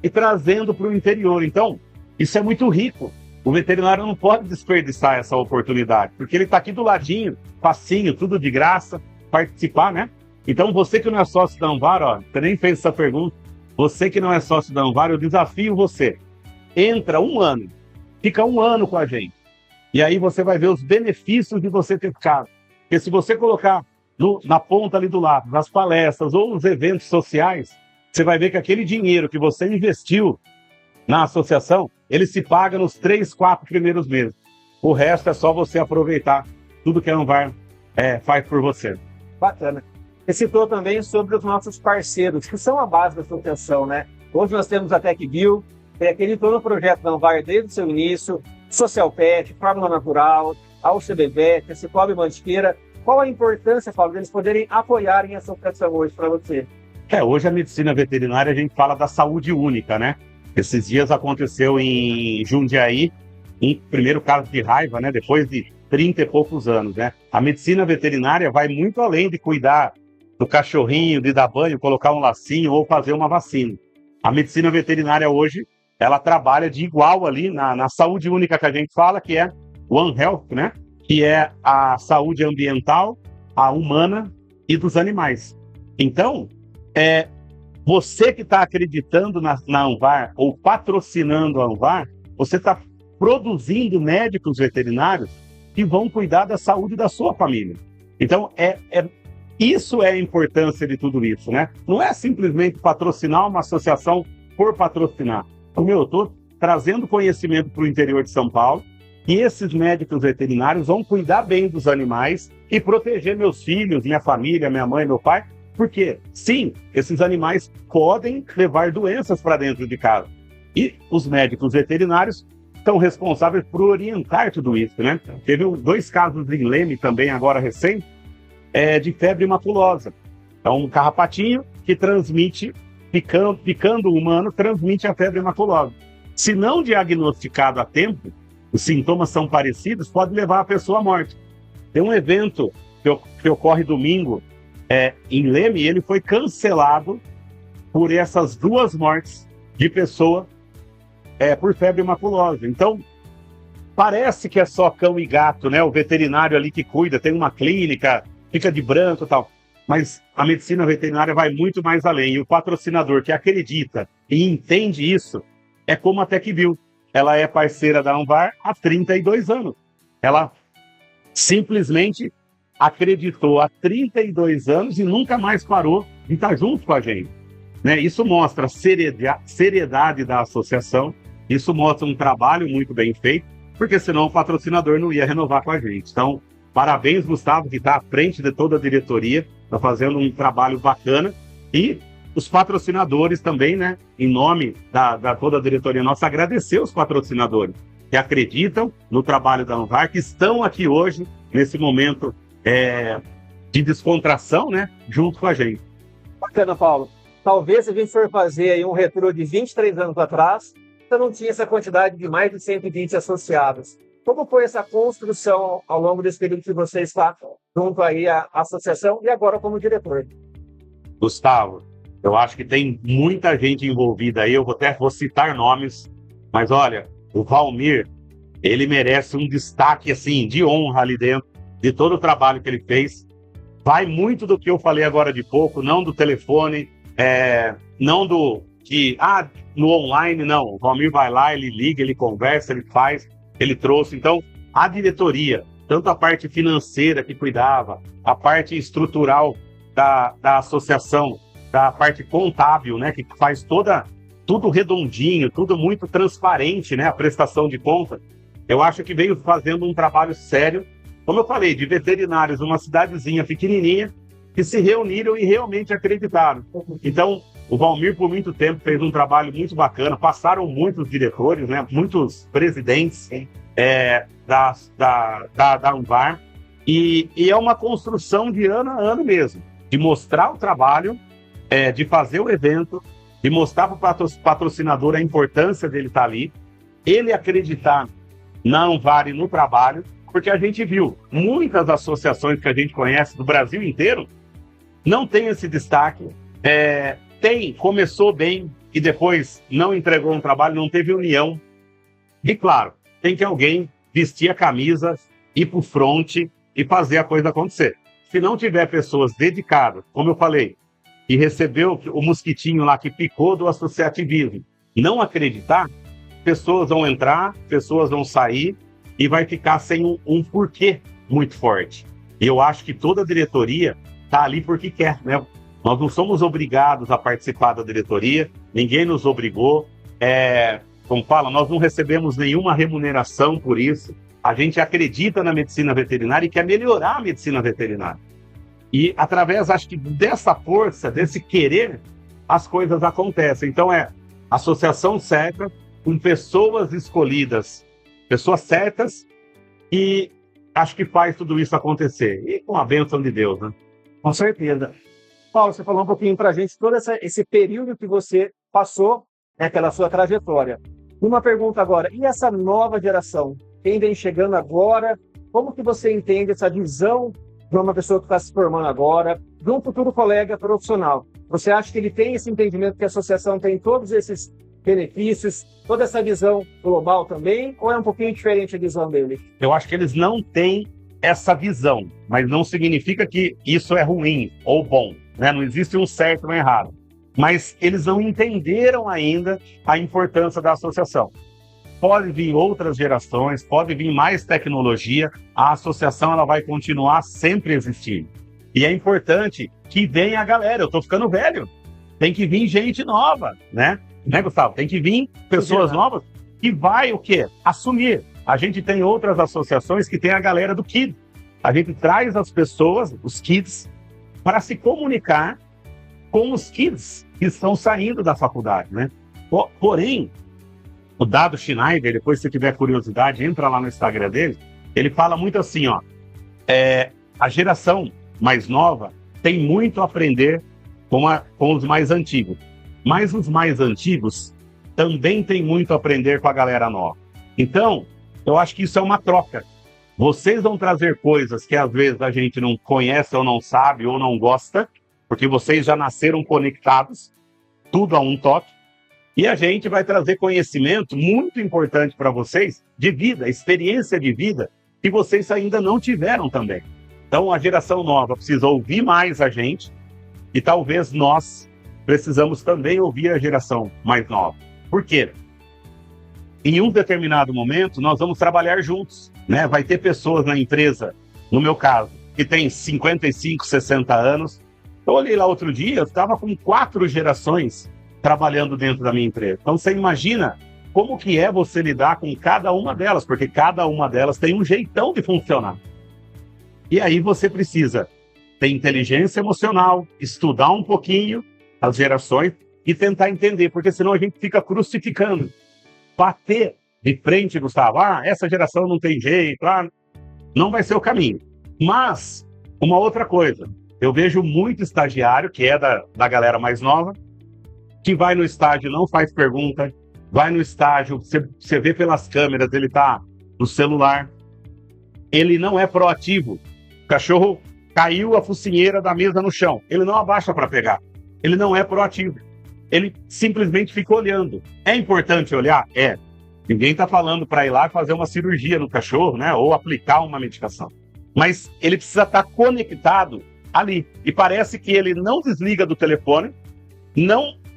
e trazendo para o interior. Então, isso é muito rico. O veterinário não pode desperdiçar essa oportunidade, porque ele está aqui do ladinho, facinho, tudo de graça, participar, né? Então, você que não é sócio da Anvar, ó, você nem fez essa pergunta, você que não é sócio da Anvar, eu desafio você. Entra 1 ano, fica 1 ano com a gente. E aí você vai ver os benefícios de você ter ficado. Porque se você colocar na ponta ali do lado, nas palestras ou nos eventos sociais, você vai ver que aquele dinheiro que você investiu na associação, ele se paga nos 3, 4 primeiros meses. O resto é só você aproveitar tudo que a Anvar faz por você. Bacana. Você citou também sobre os nossos parceiros, que são a base da associação, né? Hoje nós temos a TecBio, que acreditou no projeto da Anvar desde o seu início, Social Pet, Fórmula Natural, ao CBVET, a Cicobi Mantiqueira. Qual a importância, Paulo, deles poderem apoiarem essa associação hoje para você? Hoje a medicina veterinária, a gente fala da saúde única, né? Esses dias aconteceu em Jundiaí, um primeiro caso de raiva, né? Depois de 30 e poucos anos, né? A medicina veterinária vai muito além de cuidar do cachorrinho, de dar banho, colocar um lacinho ou fazer uma vacina. A medicina veterinária hoje, ela trabalha de igual ali na saúde única que a gente fala, que é One Health, né? Que é a saúde ambiental, a humana e dos animais. Então, você que está acreditando na Anvar ou patrocinando a Anvar, você está produzindo médicos veterinários que vão cuidar da saúde da sua família. Então, isso é a importância de tudo isso, né? Não é simplesmente patrocinar uma associação por patrocinar. Eu estou trazendo conhecimento para o interior de São Paulo e esses médicos veterinários vão cuidar bem dos animais e proteger meus filhos, minha família, minha mãe, meu pai, porque, sim, esses animais podem levar doenças para dentro de casa. E os médicos veterinários são responsáveis por orientar tudo isso, né? Teve 2 casos em Leme também, agora recente, de febre maculosa. Então, um carrapatinho que transmite, picando o humano, transmite a febre maculosa. Se não diagnosticado a tempo, os sintomas são parecidos, pode levar a pessoa à morte. Tem um evento que ocorre domingo em Leme, e ele foi cancelado por essas 2 mortes de pessoa por febre maculosa. Então, parece que é só cão e gato, né? O veterinário ali que cuida, tem uma clínica, fica de branco e tal. Mas a medicina veterinária vai muito mais além. E o patrocinador que acredita e entende isso é como a TecBio. Ela é parceira da Anvar há 32 anos. Ela simplesmente acreditou há 32 anos e nunca mais parou de estar junto com a gente, né? Isso mostra a seriedade da associação, isso mostra um trabalho muito bem feito, porque senão o patrocinador não ia renovar com a gente. Então, parabéns, Gustavo, que está à frente de toda a diretoria, está fazendo um trabalho bacana, e os patrocinadores também, né? Em nome da toda a diretoria nossa, agradecer os patrocinadores que acreditam no trabalho da Anvar, que estão aqui hoje, nesse momento de descontração, né? Junto com a gente. Bacana, Paulo. Talvez se a gente for fazer aí um retrô de 23 anos atrás, você não tinha essa quantidade de mais de 120 associados. Como foi essa construção ao longo desse período que você está junto aí à associação e agora como diretor? Gustavo, eu acho que tem muita gente envolvida aí, eu vou citar nomes, mas olha, o Valmir, ele merece um destaque assim, de honra ali dentro, de todo o trabalho que ele fez. Vai muito do que eu falei agora de pouco, não do telefone, não do que, no online, não. O Valmir vai lá, ele liga, ele conversa, ele faz, ele trouxe. Então, a diretoria, tanto a parte financeira que cuidava, a parte estrutural da associação, da parte contábil, né, que faz tudo redondinho, tudo muito transparente, né, a prestação de conta, eu acho que veio fazendo um trabalho sério, como eu falei, de veterinários, uma cidadezinha pequenininha, que se reuniram e realmente acreditaram. Então, o Valmir, por muito tempo, fez um trabalho muito bacana, passaram muitos diretores, né, muitos presidentes da Anvar, e é uma construção de ano a ano mesmo, de mostrar o trabalho, de fazer o evento, de mostrar para o patrocinador a importância dele estar ali, ele acreditar na Anvar e no trabalho, porque a gente viu muitas associações que a gente conhece do Brasil inteiro não tem esse destaque, começou bem e depois não entregou um trabalho, não teve união. E claro, tem que alguém vestir a camisa, ir para o fronte e fazer a coisa acontecer. Se não tiver pessoas dedicadas, como eu falei, e recebeu o mosquitinho lá que picou do associativismo, não acreditar, pessoas vão entrar, pessoas vão sair e vai ficar sem um porquê muito forte. E eu acho que toda a diretoria está ali porque quer, né? Nós não somos obrigados a participar da diretoria, ninguém nos obrigou, como fala, nós não recebemos nenhuma remuneração por isso, a gente acredita na medicina veterinária e quer melhorar a medicina veterinária. E através, acho que dessa força, desse querer, as coisas acontecem. Então associação certa, com pessoas escolhidas, pessoas certas, e acho que faz tudo isso acontecer. E com a bênção de Deus, né? Com certeza. Paulo, você falou um pouquinho para a gente todo esse período que você passou, né, pela sua trajetória. Uma pergunta agora, e essa nova geração? Quem vem chegando agora, como que você entende essa visão de uma pessoa que está se formando agora, de um futuro colega profissional? Você acha que ele tem esse entendimento que a associação tem todos esses benefícios, toda essa visão global também, ou é um pouquinho diferente a visão dele? Eu acho que eles não têm essa visão, mas não significa que isso é ruim ou bom, né? Não existe um certo ou um errado. Mas eles não entenderam ainda a importância da associação. Pode vir outras gerações, pode vir mais tecnologia, a associação ela vai continuar sempre existindo. E é importante que venha a galera, eu estou ficando velho, tem que vir gente nova, né, Gustavo? Tem que vir pessoas novas que vai o quê? Assumir. A gente tem outras associações que tem a galera do Kids. A gente traz as pessoas, os Kids, para se comunicar com os Kids que estão saindo da faculdade, né? Porém, o Dado Schneider, depois se você tiver curiosidade, entra lá no Instagram dele, ele fala muito assim, ó, a geração mais nova tem muito a aprender com os mais antigos, mas os mais antigos também têm muito a aprender com a galera nova. Então, eu acho que isso é uma troca. Vocês vão trazer coisas que às vezes a gente não conhece ou não sabe ou não gosta, porque vocês já nasceram conectados, tudo a um toque, e a gente vai trazer conhecimento muito importante para vocês, de vida, experiência de vida, que vocês ainda não tiveram também. Então, a geração nova precisa ouvir mais a gente, e talvez nós precisamos também ouvir a geração mais nova. Por quê? Em um determinado momento, nós vamos trabalhar juntos, né? Vai ter pessoas na empresa, no meu caso, que tem 55, 60 anos. Eu olhei lá outro dia, eu estava com 4 gerações trabalhando dentro da minha empresa. Então, você imagina como que é você lidar com cada uma delas, porque cada uma delas tem um jeitão de funcionar. E aí você precisa ter inteligência emocional, estudar um pouquinho as gerações e tentar entender, porque senão a gente fica crucificando. Bater de frente, Gustavo, essa geração não tem jeito, não vai ser o caminho. Mas, uma outra coisa, eu vejo muito estagiário, que é da galera mais nova, que vai no estágio, não faz pergunta, vai no estágio, você vê pelas câmeras, ele tá no celular, ele não é proativo. O cachorro caiu a focinheira da mesa no chão, ele não abaixa para pegar, ele não é proativo, ele simplesmente fica olhando. É importante olhar? É. Ninguém está falando para ir lá fazer uma cirurgia no cachorro, né, ou aplicar uma medicação. Mas ele precisa estar conectado ali. E parece que ele não desliga do telefone,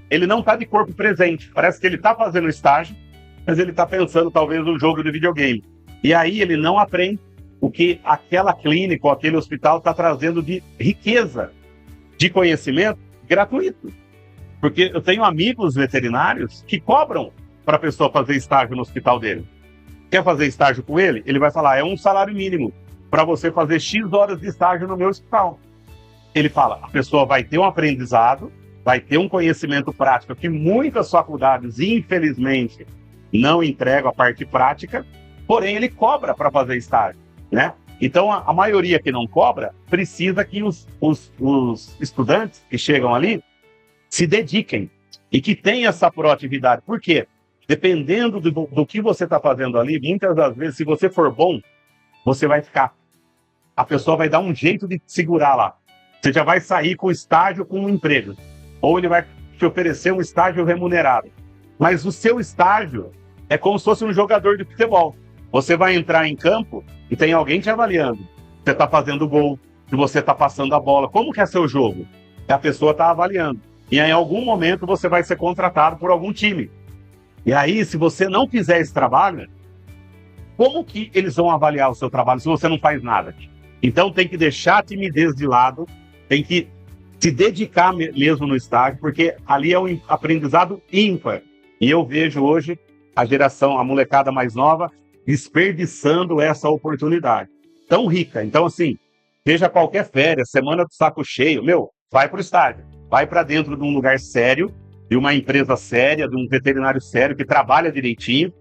ele não está de corpo presente. Parece que ele está fazendo estágio, mas ele está pensando talvez no jogo de videogame. E aí ele não aprende o que aquela clínica ou aquele hospital está trazendo de riqueza, de conhecimento gratuito. Porque eu tenho amigos veterinários que cobram para a pessoa fazer estágio no hospital dele. Quer fazer estágio com ele? Ele vai falar, é um salário mínimo para você fazer X horas de estágio no meu hospital. Ele fala, a pessoa vai ter um aprendizado, vai ter um conhecimento prático, que muitas faculdades, infelizmente, não entregam a parte prática, porém ele cobra para fazer estágio, né? Então, a maioria que não cobra, precisa que os estudantes que chegam ali se dediquem e que tenham essa proatividade. Por quê? Dependendo do que você está fazendo ali, muitas das vezes, se você for bom, você vai ficar. A pessoa vai dar um jeito de te segurar lá. Você já vai sair com estágio, com um emprego. Ou ele vai te oferecer um estágio remunerado. Mas o seu estágio é como se fosse um jogador de futebol. Você vai entrar em campo e tem alguém te avaliando. Você está fazendo gol, se você está passando a bola. Como que é seu jogo? A pessoa está avaliando. E em algum momento você vai ser contratado por algum time. E aí, se você não fizer esse trabalho, como que eles vão avaliar o seu trabalho se você não faz nada? Então tem que deixar a timidez de lado, tem que se dedicar mesmo no estágio, porque ali é um aprendizado ímpar. E eu vejo hoje a geração, a molecada mais nova, desperdiçando essa oportunidade tão rica. Então, assim, seja qualquer férias, semana do saco cheio, vai para o estágio, vai para dentro de um lugar sério, de uma empresa séria, de um veterinário sério que trabalha direitinho,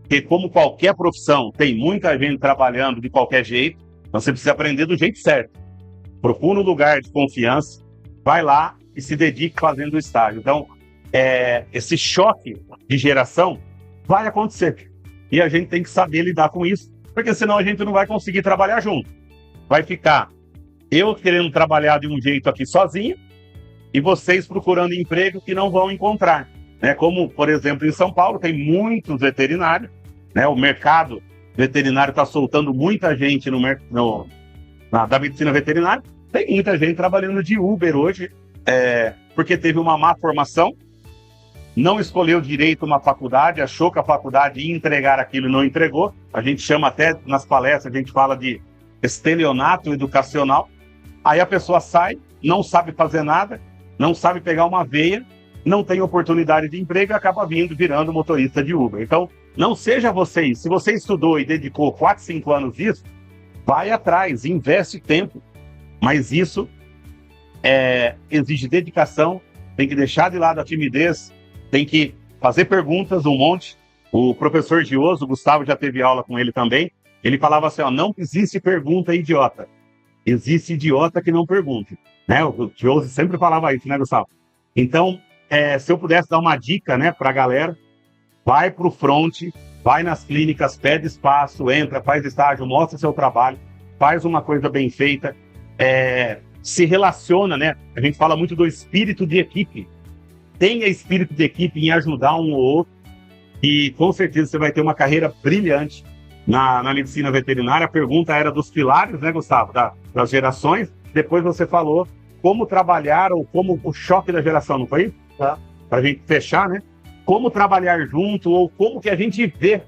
Porque como qualquer profissão, tem muita gente trabalhando de qualquer jeito, então você precisa aprender do jeito certo. Procura um lugar de confiança, vai lá e se dedique fazendo o estágio. Então, esse choque de geração vai acontecer. E a gente tem que saber lidar com isso, porque senão a gente não vai conseguir trabalhar junto. Vai ficar eu querendo trabalhar de um jeito aqui sozinho e vocês procurando emprego que não vão encontrar. Né? Como, por exemplo, em São Paulo, tem muitos veterinários, né? O mercado veterinário está soltando muita gente da medicina veterinária. Tem muita gente trabalhando de Uber hoje, porque teve uma má formação, não escolheu direito uma faculdade, achou que a faculdade ia entregar aquilo e não entregou. A gente chama até, nas palestras, a gente fala de estelionato educacional. Aí a pessoa sai, não sabe fazer nada, não sabe pegar uma veia, não tem oportunidade de emprego e acaba virando motorista de Uber. Então, não seja você isso. Se você estudou e dedicou 4, 5 anos nisso, vai atrás, investe tempo. Mas isso exige dedicação, tem que deixar de lado a timidez, tem que fazer perguntas um monte. O professor Gioso, o Gustavo já teve aula com ele também, ele falava assim, não existe pergunta idiota, existe idiota que não pergunte. Né? O Gioso sempre falava isso, né, Gustavo? Então, se eu pudesse dar uma dica, né, para a galera, vai para o front, vai nas clínicas, pede espaço, entra, faz estágio, mostra seu trabalho, faz uma coisa bem feita, se relaciona, né? A gente fala muito do espírito de equipe. Tenha espírito de equipe em ajudar um ou outro e com certeza você vai ter uma carreira brilhante na medicina veterinária. A pergunta era dos pilares, né, Gustavo, das gerações. Depois você falou como trabalhar ou como o choque da geração, não foi isso? Tá. Para a gente fechar, né? Como trabalhar junto ou como que a gente vê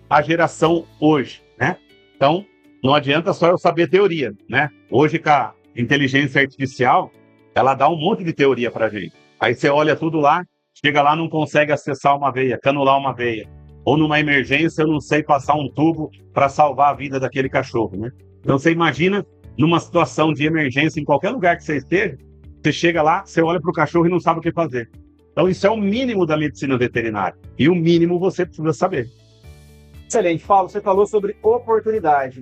a geração hoje, né? Então, não adianta só eu saber teoria, né? Hoje, com a inteligência artificial, ela dá um monte de teoria para a gente. Aí você olha tudo lá, chega lá, não consegue acessar uma veia, canular uma veia. Ou numa emergência, eu não sei passar um tubo para salvar a vida daquele cachorro, né? Então, você imagina numa situação de emergência, em qualquer lugar que você esteja, você chega lá, você olha para o cachorro e não sabe o que fazer. Então, isso é o mínimo da medicina veterinária. E o mínimo você precisa saber. Excelente, Paulo. Você falou sobre oportunidade.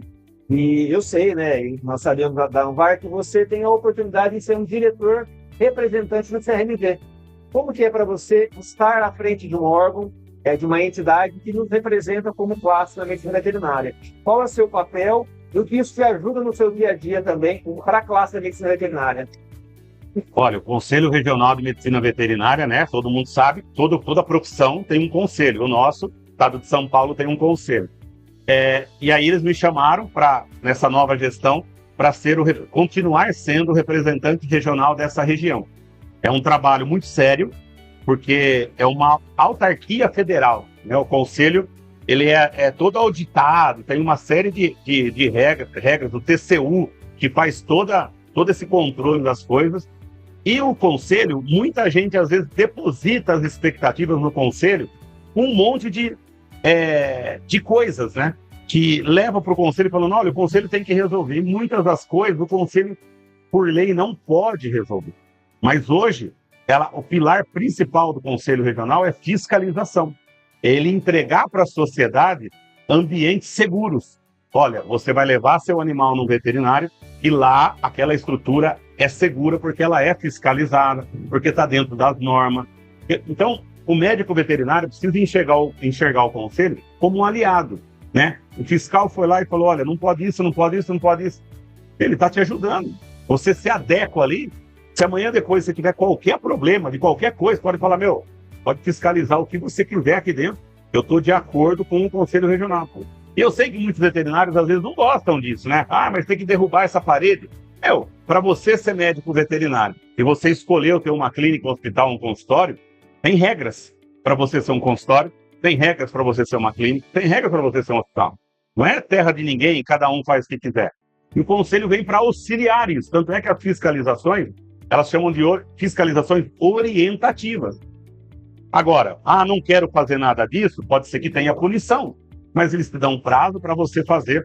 E eu sei, né, e nós sabemos da Anvar, que você tem a oportunidade de ser um diretor representante do CRMV. Como que é para você estar à frente de um órgão, de uma entidade que nos representa como classe na medicina veterinária? Qual é o seu papel e o que isso te ajuda no seu dia a dia também para a classe da medicina veterinária? Olha, o Conselho Regional de Medicina Veterinária, né, todo mundo sabe, toda profissão tem um conselho. O nosso, Estado de São Paulo, tem um conselho. E aí eles me chamaram nessa nova gestão para continuar sendo o representante regional dessa região. É um trabalho muito sério, porque é uma autarquia federal, né? O conselho ele é todo auditado, tem uma série de regras do TCU, que faz todo esse controle das coisas. E o conselho, muita gente às vezes deposita as expectativas no conselho com um monte de coisas, né? Que leva para o conselho falando, olha, o conselho tem que resolver. E muitas das coisas o conselho, por lei, não pode resolver. Mas hoje, o pilar principal do conselho regional é fiscalização. Ele entregar para a sociedade ambientes seguros. Olha, você vai levar seu animal no veterinário e lá aquela estrutura é segura porque ela é fiscalizada, porque está dentro das normas. Então, o médico veterinário precisa enxergar o conselho como um aliado, né? O fiscal foi lá e falou, olha, não pode isso, não pode isso, não pode isso. Ele está te ajudando. Você se adequa ali. Se amanhã depois você tiver qualquer problema, de qualquer coisa, pode falar, pode fiscalizar o que você quiser aqui dentro. Eu estou de acordo com o Conselho Regional. E eu sei que muitos veterinários às vezes não gostam disso, né? Mas tem que derrubar essa parede. Para você ser médico veterinário e você escolheu ter uma clínica, um hospital, um consultório, tem regras para você ser um consultório, tem regras para você ser uma clínica, tem regras para você ser um hospital. Não é terra de ninguém, cada um faz o que quiser. E o conselho vem para auxiliar isso. Tanto é que as fiscalizações, elas chamam de fiscalizações orientativas. Agora, não quero fazer nada disso, pode ser que tenha punição, mas eles te dão um prazo para você fazer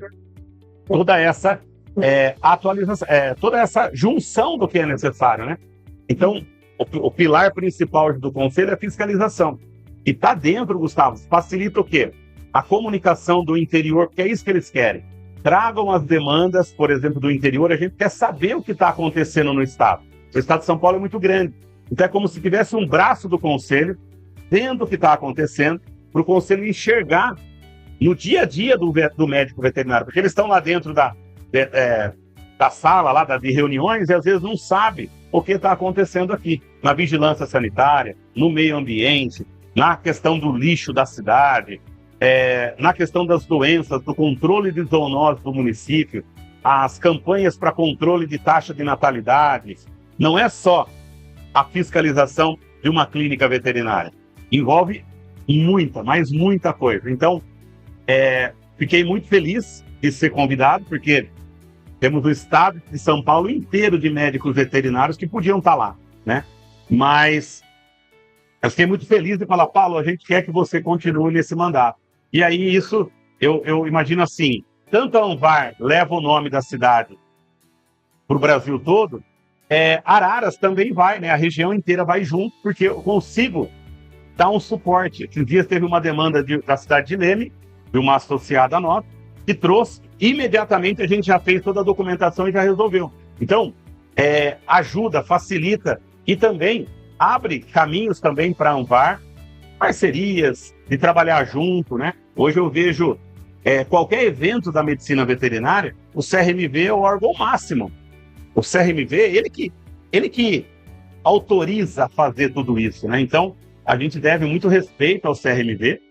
toda essa atualização, toda essa junção do que é necessário, né? Então, o pilar principal do conselho é a fiscalização. E está dentro, Gustavo, facilita o quê? a comunicação do interior, porque é isso que eles querem. Tragam as demandas, por exemplo, do interior. A gente quer saber o que está acontecendo no Estado. O Estado de São Paulo é muito grande. Então é como se tivesse um braço do Conselho vendo o que está acontecendo, para o Conselho enxergar no dia a dia do médico veterinário. Porque eles estão lá dentro da sala lá de reuniões e às vezes não sabe o que está acontecendo aqui. Na vigilância sanitária, no meio ambiente, na questão do lixo da cidade, na questão das doenças, do controle de zoonose do município, as campanhas para controle de taxa de natalidade. Não é só a fiscalização de uma clínica veterinária. Envolve muita coisa. Então, fiquei muito feliz de ser convidado, porque temos o estado de São Paulo inteiro de médicos veterinários que podiam estar lá, né? Mas eu fiquei muito feliz de falar, Paulo, a gente quer que você continue nesse mandato. E aí isso, eu imagino assim, tanto a Anvar leva o nome da cidade para o Brasil todo, Araras também vai, né? A região inteira vai junto, porque eu consigo dar um suporte. Esses dias teve uma demanda da cidade de Leme, de uma associada nossa, que trouxe, imediatamente a gente já fez toda a documentação e já resolveu. Então, ajuda, facilita e também abre caminhos também para a Anvar, parcerias, de trabalhar junto, né? Hoje eu vejo qualquer evento da medicina veterinária, o CRMV é o órgão máximo. O CRMV, ele que autoriza fazer tudo isso, né? Então, a gente deve muito respeito ao CRMV,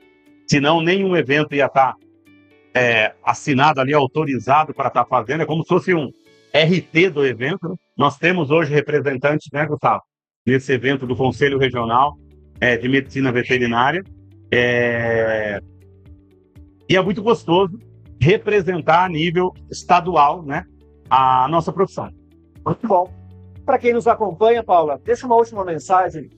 senão nenhum evento ia estar assinado ali, autorizado para estar fazendo, é como se fosse um RT do evento, né? Nós temos hoje representantes, né, Gustavo, nesse evento do Conselho Regional de Medicina Veterinária, e é muito gostoso representar a nível estadual, né, a nossa profissão. Muito bom. Para quem nos acompanha, Paula, deixa uma última mensagem.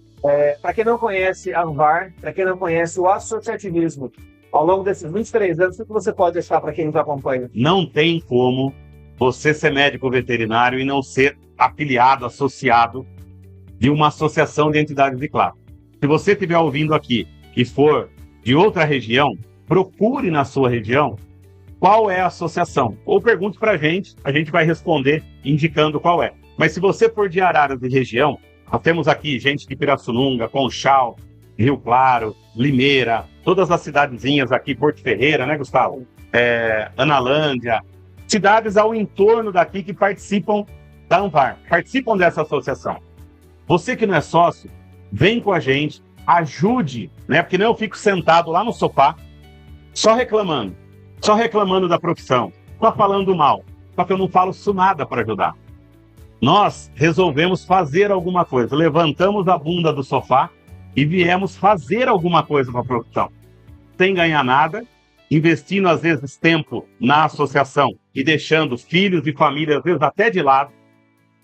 Para quem não conhece a Anvar, para quem não conhece o associativismo, ao longo desses 23 anos, o que você pode deixar para quem nos acompanha? Não tem como você ser médico veterinário e não ser afiliado, associado de uma associação de entidades de classe. Se você estiver ouvindo aqui e for de outra região, procure na sua região qual é a associação. Ou pergunte para a gente vai responder indicando qual é. Mas se você for de Araras de região, nós temos aqui gente de Pirassununga, Conchal, Rio Claro, Limeira, todas as cidadezinhas aqui, Porto Ferreira, né, Gustavo? Analândia, cidades ao entorno daqui que participam da Anvar, participam dessa associação. Você que não é sócio, vem com a gente, ajude, né? Porque não eu fico sentado lá no sofá, só reclamando da profissão, só falando mal, só que eu não falo nada para ajudar. Nós resolvemos fazer alguma coisa, levantamos a bunda do sofá e viemos fazer alguma coisa para a profissão, sem ganhar nada, investindo às vezes tempo na associação e deixando filhos e família às vezes até de lado,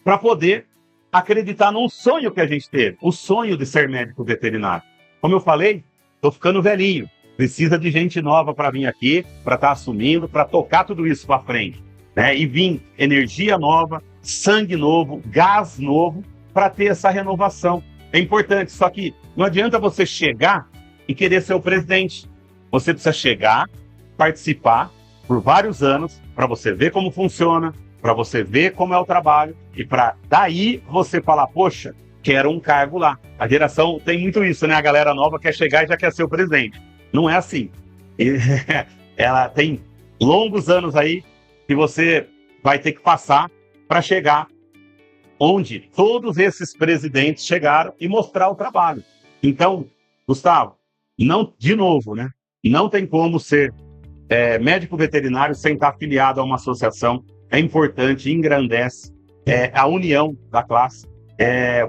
para poder acreditar num sonho que a gente teve, o sonho de ser médico veterinário. Como eu falei, estou ficando velhinho, precisa de gente nova para vir aqui, para estar assumindo, para tocar tudo isso para frente, né? E vir energia nova, sangue novo, gás novo, para ter essa renovação. É importante, só que não adianta você chegar e querer ser o presidente. Você precisa chegar, participar por vários anos, para você ver como funciona, para você ver como é o trabalho, e para daí você falar, poxa, quero um cargo lá. A geração tem muito isso, né? A galera nova quer chegar e já quer ser o presidente. Não é assim. Ela tem longos anos aí que você vai ter que passar para chegar onde todos esses presidentes chegaram e mostrar o trabalho. Então, Gustavo, de novo, né? Não tem como ser médico veterinário sem estar afiliado a uma associação. É importante, engrandece a união da classe.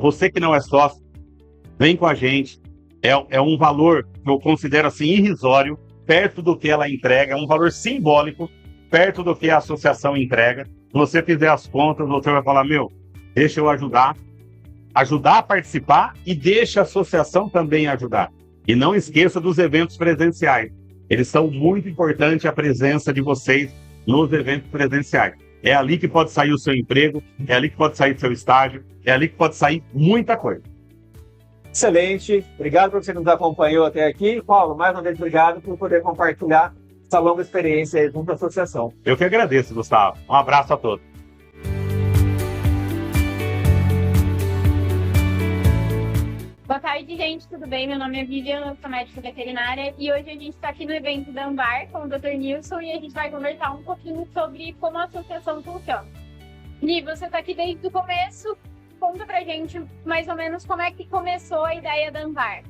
Você que não é sócio, vem com a gente. É um valor que eu considero assim irrisório, perto do que ela entrega, é um valor simbólico, perto do que a associação entrega. Se você fizer as contas, você vai falar, deixa eu ajudar a participar e deixa a associação também ajudar. E não esqueça dos eventos presenciais. Eles são muito importantes, a presença de vocês nos eventos presenciais. É ali que pode sair o seu emprego, é ali que pode sair o seu estágio, é ali que pode sair muita coisa. Excelente. Obrigado por você que nos acompanhou até aqui. Paulo, mais uma vez, obrigado por poder compartilhar essa longa experiência aí junto à associação. Eu que agradeço, Gustavo. Um abraço a todos. Boa tarde, gente, tudo bem? Meu nome é Vivian, eu sou médica veterinária e hoje a gente está aqui no evento da Anvar com o Dr. Nilson e a gente vai conversar um pouquinho sobre como a associação funciona. Ni, você está aqui desde o começo, conta pra gente mais ou menos como é que começou a ideia da Anvar.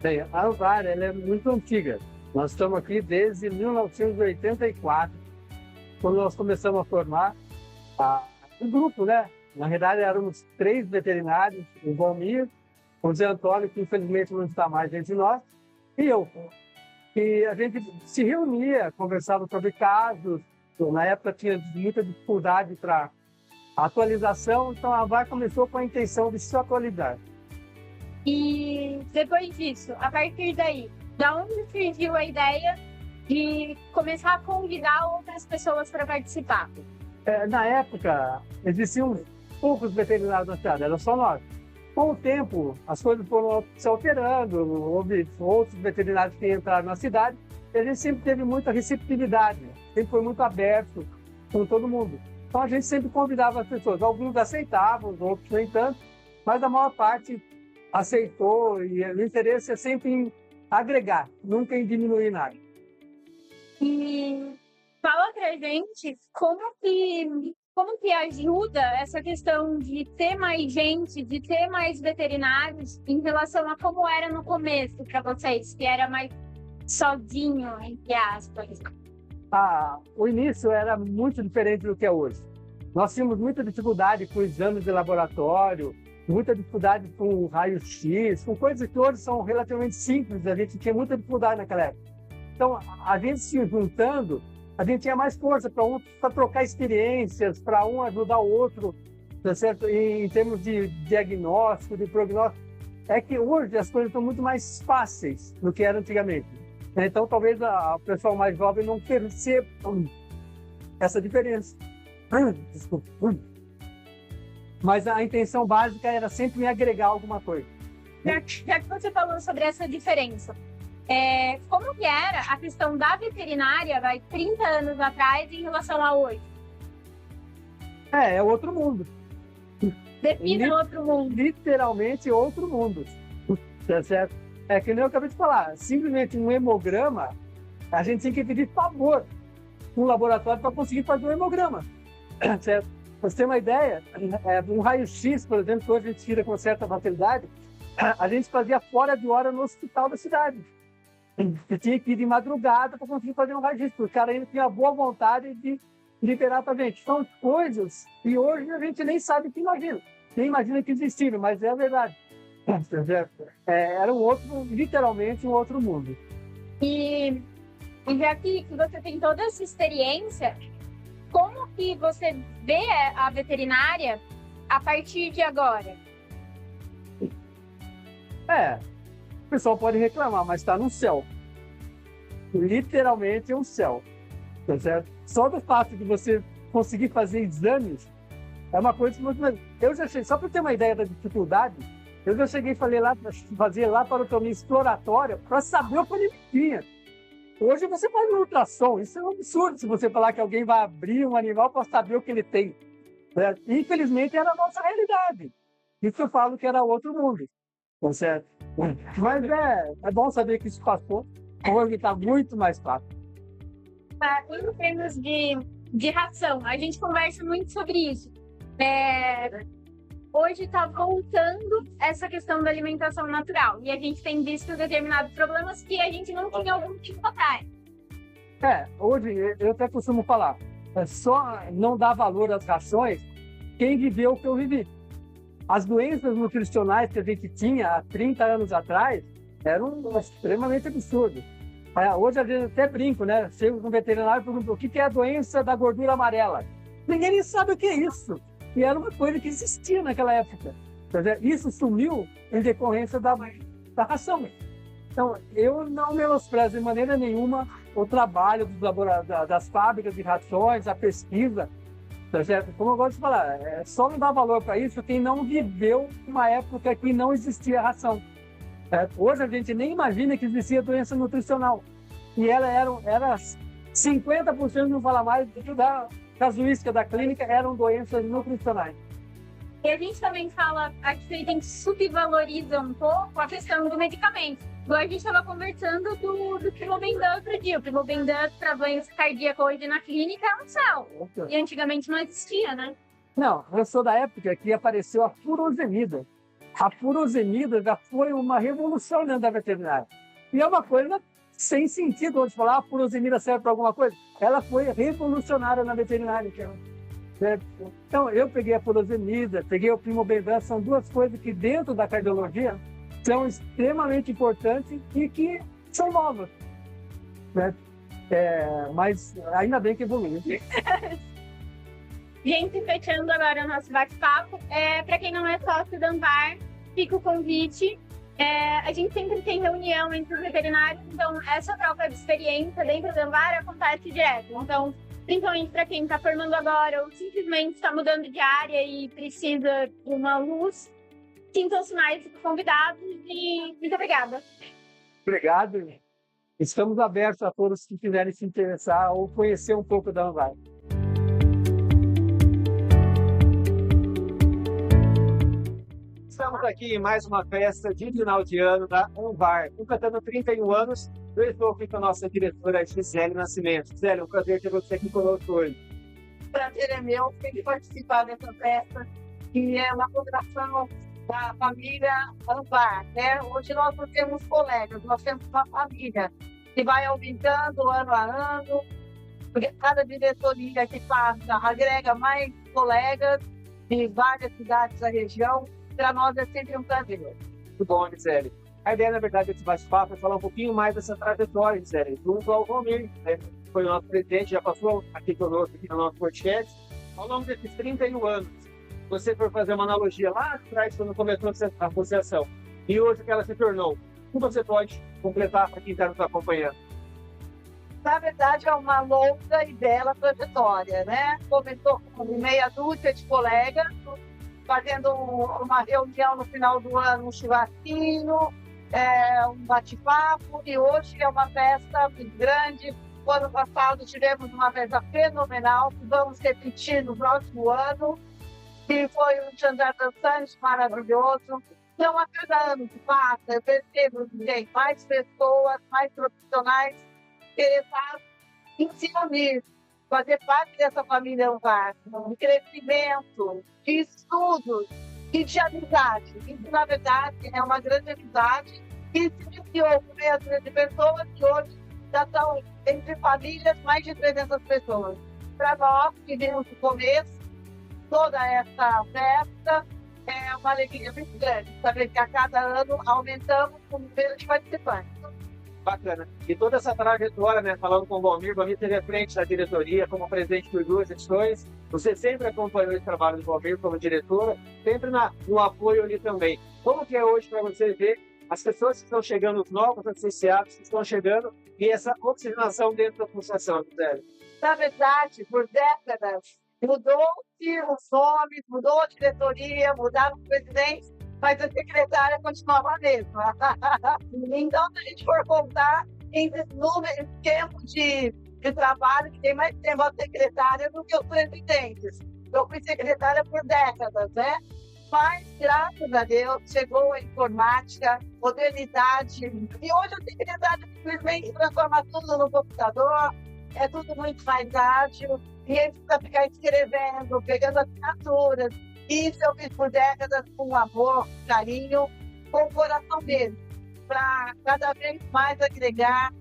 Bem, a Anvar ela é muito antiga. Nós estamos aqui desde 1984, quando nós começamos a formar o grupo, né? Na verdade, éramos 3 veterinários, o Valmir, o Zé Antônio, que infelizmente não está mais entre nós, e eu. E a gente se reunia, conversava sobre casos. Na época tinha muita dificuldade para atualização, então a VAR começou com a intenção de se atualizar. E depois disso, a partir daí, da onde surgiu a ideia de começar a convidar outras pessoas para participar? Na época, existiam poucos veterinários na cidade, era só nós. Com o tempo, as coisas foram se alterando, houve outros veterinários que entraram na cidade, e a gente sempre teve muita receptividade, sempre foi muito aberto com todo mundo. Então a gente sempre convidava as pessoas, alguns aceitavam, outros nem tanto, mas a maior parte aceitou, e o interesse é sempre em agregar, nunca em diminuir nada. E fala pra gente como que ajuda essa questão de ter mais gente, de ter mais veterinários em relação a como era no começo para vocês, que era mais sozinho, entre aspas. O início era muito diferente do que é hoje. Nós tínhamos muita dificuldade com exames de laboratório, muita dificuldade com raio-x, com coisas que hoje são relativamente simples, a gente tinha muita dificuldade naquela época. Então, a gente se juntando, a gente tinha mais força para trocar experiências, para um ajudar o outro, tá certo? Em termos de diagnóstico, de prognóstico. É que hoje as coisas estão muito mais fáceis do que era antigamente. Então, talvez o pessoal mais jovem não perceba essa diferença. Desculpa. Mas a intenção básica era sempre me agregar alguma coisa. Já que você falou sobre essa diferença, como que era a questão da veterinária 30 anos atrás em relação a hoje? É outro mundo. Defina outro mundo. Literalmente outro mundo. Tá certo? É que nem eu acabei de falar, simplesmente um hemograma, a gente tem que pedir favor no laboratório para conseguir fazer um hemograma. Certo? Para você ter uma ideia, um raio-x, por exemplo, que hoje a gente tira com certa facilidade, a gente fazia fora de hora no hospital da cidade. E tinha que ir de madrugada para conseguir fazer um raio-x, porque o cara ainda tinha boa vontade de liberar para a gente. São coisas que hoje a gente nem sabe que imagina. Nem imagina que existiram, mas é a verdade. Era literalmente um outro mundo. E já que você tem toda essa experiência, como que você vê a veterinária a partir de agora? O pessoal pode reclamar, mas está no céu. Literalmente é um céu. Tá certo? Só do fato de você conseguir fazer exames é uma coisa muito... Eu já cheguei, só para ter uma ideia da dificuldade, eu já cheguei a fazer laparotomia exploratória para saber o que ele tinha. Hoje você faz um ultrassom, isso é um absurdo se você falar que alguém vai abrir um animal para saber o que ele tem. Certo? Infelizmente era a nossa realidade. Isso eu falo que era outro mundo. Tá certo? Mas é bom saber que isso passou. Hoje está muito mais fácil. Em termos de ração, a gente conversa muito sobre isso. Hoje está voltando essa questão da alimentação natural. E a gente tem visto determinados problemas que a gente não tinha algum tipo atrás. Hoje eu até costumo falar, só não dá valor às rações quem viveu o que eu vivi. As doenças nutricionais que a gente tinha há 30 anos atrás eram extremamente absurdas. Hoje a gente até brinco, né? Chego com um veterinário e pergunto o que é a doença da gordura amarela. Ninguém nem sabe o que é isso. E era uma coisa que existia naquela época. Isso sumiu em decorrência da ração. Então, eu não menosprezo de maneira nenhuma o trabalho das fábricas de rações, a pesquisa. Tá certo? Como eu gosto de falar, só não dá valor para isso quem não viveu uma época que não existia ração. Hoje a gente nem imagina que existia doença nutricional. E ela era 50%, não fala mais, da casuística da clínica eram doenças nutricionais. E a gente também fala, aqui que a gente subvaloriza um pouco a questão do medicamento. Igual a gente estava conversando do Primobendan outro dia. O Primobendan para doença cardíaca hoje na clínica é um céu. E antigamente não existia, né? Não, eu sou da época que apareceu a furosemida. A furosemida já foi uma revolução dentro da veterinária. E é uma coisa sem sentido hoje falar a furosemida serve para alguma coisa. Ela foi revolucionária na veterinária. Certo? Então, eu peguei a furosemida, peguei o Primobendan, são duas coisas que dentro da cardiologia são extremamente importantes e que são novas. Né? Mas ainda bem que evoluiu. Gente, fechando agora o nosso bate-papo, para quem não é sócio da Anvar, fica o convite. A gente sempre tem reunião entre os veterinários, então essa troca de experiência dentro da Anvar acontece direto. Então, principalmente para quem está formando agora ou simplesmente está mudando de área e precisa de uma luz, sintam-se mais convidados e muito obrigada. Obrigado. Estamos abertos a todos que quiserem se interessar ou conhecer um pouco da Anvar. Estamos aqui em mais uma festa de final de ano da Anvar, completando 31 anos. Eu estou aqui com a nossa diretora Gisele Nascimento. Gisele, é um prazer ter você aqui conosco hoje. O prazer é meu, ter participar dessa festa, que é uma comemoração da família Anvar, né? Hoje nós não temos colegas, nós temos uma família que vai aumentando ano a ano, porque cada diretoria que passa agrega mais colegas de várias cidades da região. Para nós é sempre um prazer. Muito bom, Gisele. A ideia, na verdade, desse bate-papo é falar um pouquinho mais dessa trajetória, Gisele, junto ao Valmir, né? Foi o nosso presidente, já passou aqui conosco, aqui no nosso podcast. Ao longo desses 31 anos, você for fazer uma analogia lá atrás, quando começou a associação, e hoje que ela se tornou, como você pode completar para quem está nos acompanhando? Na verdade, é uma longa e bela trajetória, né? Começou com meia dúzia de colegas, fazendo uma reunião no final do ano, um churrasquinho, um bate-papo, e hoje é uma festa grande. O ano passado tivemos uma festa fenomenal, que vamos repetir no próximo ano, que foi um jantar dançante maravilhoso. Então, a cada ano que passa, eu percebo que tem mais pessoas, mais profissionais interessados em se unir, fazer parte dessa família Anvar, de crescimento, de estudos e de amizade. Isso, na verdade, é uma grande amizade que se iniciou com meia dúzia de pessoas e hoje já são, entre famílias, mais de 300 pessoas. Para nós, que vimos no começo, toda essa festa é uma alegria muito grande, saber que a cada ano aumentamos o número de participantes. Bacana. E toda essa trajetória, né, falando com o Valmir teve à frente da diretoria, como presidente por 2 edições. Você sempre acompanhou esse trabalho do Valmir como diretora, sempre no apoio ali também. Como que é hoje para você ver as pessoas que estão chegando, os novos associados que estão chegando, e essa oxigenação dentro da associação, Gisele? Na verdade, por décadas, mudou-se os nomes, mudou a diretoria, mudaram os presidentes, mas a secretária continuava a mesma. Então, se a gente for contar em tempo de trabalho, que tem mais tempo a secretária do que os presidentes. Eu fui secretária por décadas, né? Mas, graças a Deus, chegou a informática, modernidade, e hoje a secretária simplesmente transforma tudo no computador, é tudo muito mais ágil, e a gente precisa ficar escrevendo, pegando assinaturas. Isso eu fiz por décadas com amor, carinho, com o coração dele, para cada vez mais agregar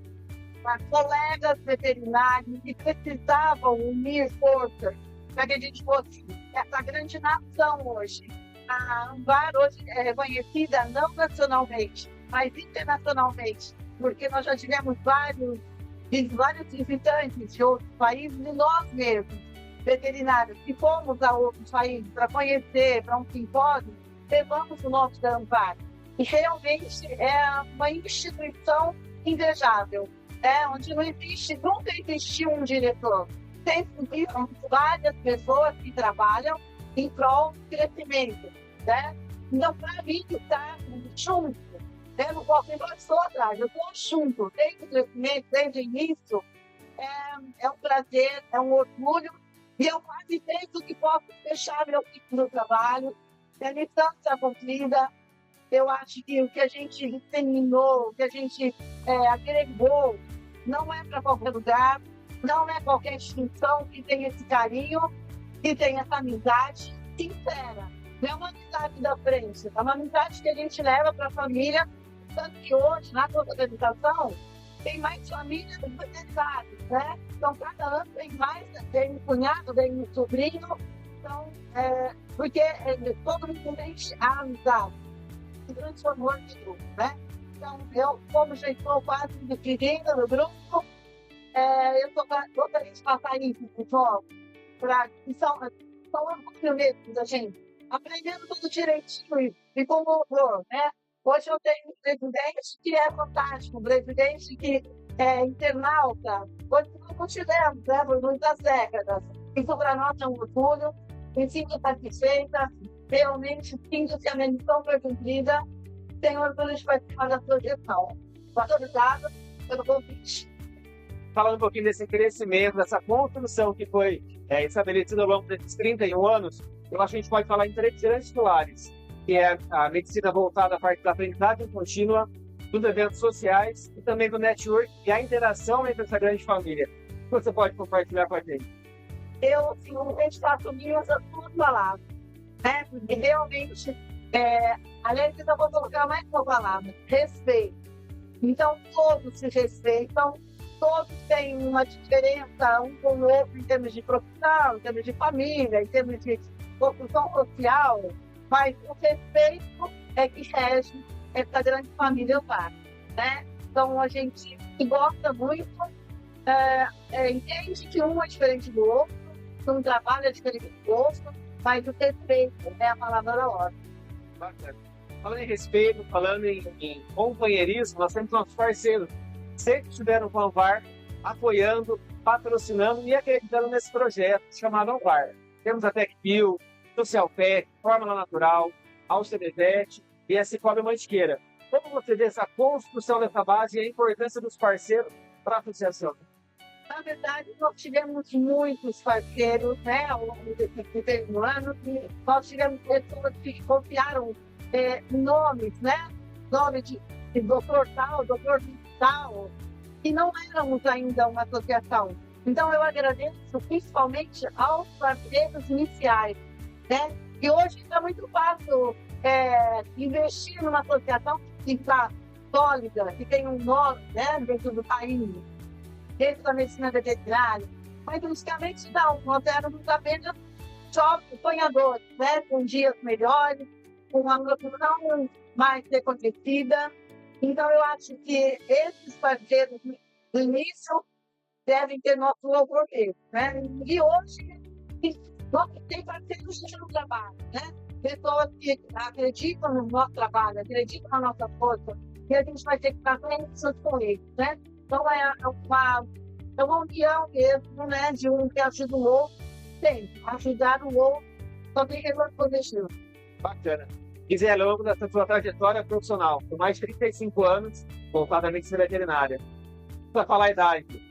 colegas veterinários que precisavam unir forças para que a gente fosse essa grande nação hoje. A Anvar hoje é reconhecida não nacionalmente, mas internacionalmente, porque nós já tivemos vários visitantes de outros países e nós mesmos, veterinários, que fomos a outros países para conhecer, para um simpósio, levamos o nome da Anvar. E realmente é uma instituição invejável, onde nunca existiu um diretor. tem várias pessoas que trabalham em prol do crescimento, né? Então, para mim, estar junto, eu não posso, eu estou atrás, eu estou junto, desde o crescimento, desde o início, é um prazer, é um orgulho, e eu quase penso que posso fechar meu ciclo do trabalho, a missão está cumprida. Eu acho que o que a gente disseminou, o que a gente agregou, não é para qualquer lugar, não é qualquer instituição que tem esse carinho, que tem essa amizade sincera. Não é uma amizade da frente, é uma amizade que a gente leva para a família, tanto que hoje, na nossa organização, tem mais famílias do que amizades, né? Então, cada ano tem mais, tem um cunhado, tem um sobrinho, então, porque todo mundo tem a amizade, se transformou de grupo, né? Então, eu, como já estou quase definindo no grupo, eu gostaria de passar isso, pessoal, que são orgulho mesmo da gente, aprendendo tudo direitinho e com louvor, né? Hoje eu tenho um presidente que é fantástico, um presidente que é internauta, coisa que não tivemos, né, por muitas décadas. Isso para nós é um orgulho, me sinto satisfeita, realmente sinto que a minha missão foi cumprida, tenho orgulho de participar da sua gestão. Muito obrigada pelo convite. Falando um pouquinho desse crescimento, dessa construção que foi estabelecida ao longo desses 31 anos, eu acho que a gente pode falar em três grandes pilares, que é a medicina voltada à parte da aprendizagem contínua, dos eventos sociais e também do network e a interação entre essa grande família. O que você pode compartilhar com a gente? Eu, simplesmente, faço minhas as suas palavras, né? Porque realmente, além disso, eu vou colocar mais uma palavra: respeito. Então, todos se respeitam, todos têm uma diferença um com o outro em termos de profissão, em termos de família, em termos de construção social, mas o respeito é que rege essa grande família VAR, né? Então, a gente que gosta muito, entende que um é diferente do outro, que um trabalho é diferente do outro, mas o respeito é a palavra da ordem. Bacana. Falando em respeito, falando em companheirismo, nós temos nossos parceiros que sempre estiveram com a VAR, apoiando, patrocinando e acreditando nesse projeto chamado VAR. Temos a TecPil, Social Pet, Fórmula Natural, Alcerevet e a Cicobi Mantiqueira. Como você vê essa construção dessa base e a importância dos parceiros para a associação? Na verdade, nós tivemos muitos parceiros, né, ao longo desses 31 anos, e nós tivemos pessoas que confiaram nomes, né, nome de doutor tal, doutor tal, e não éramos ainda uma associação. Então, eu agradeço principalmente aos parceiros iniciais, né, e hoje está muito fácil investir numa associação que está sólida, que tem um nome, né, dentro do país, dentro da medicina veterinária. Mas, antigamente, não. Nós éramos apenas sonhadores, né, com dias melhores, com uma produção mais reconhecida. Então, eu acho que esses parceiros do início devem ter nosso louvor mesmo, né? E hoje, nós temos parceiros no trabalho, né? Pessoas que acreditam no nosso trabalho, acreditam na nossa força, e a gente vai ter que estar juntos com eles, né? Então, é uma união mesmo, né? De um que ajuda o outro, tem. Ajudar o outro, só tem que responder. Bacana. Gisele, ao longo dessa sua trajetória profissional, com mais de 35 anos, voltada à medicina veterinária, para falar a idade,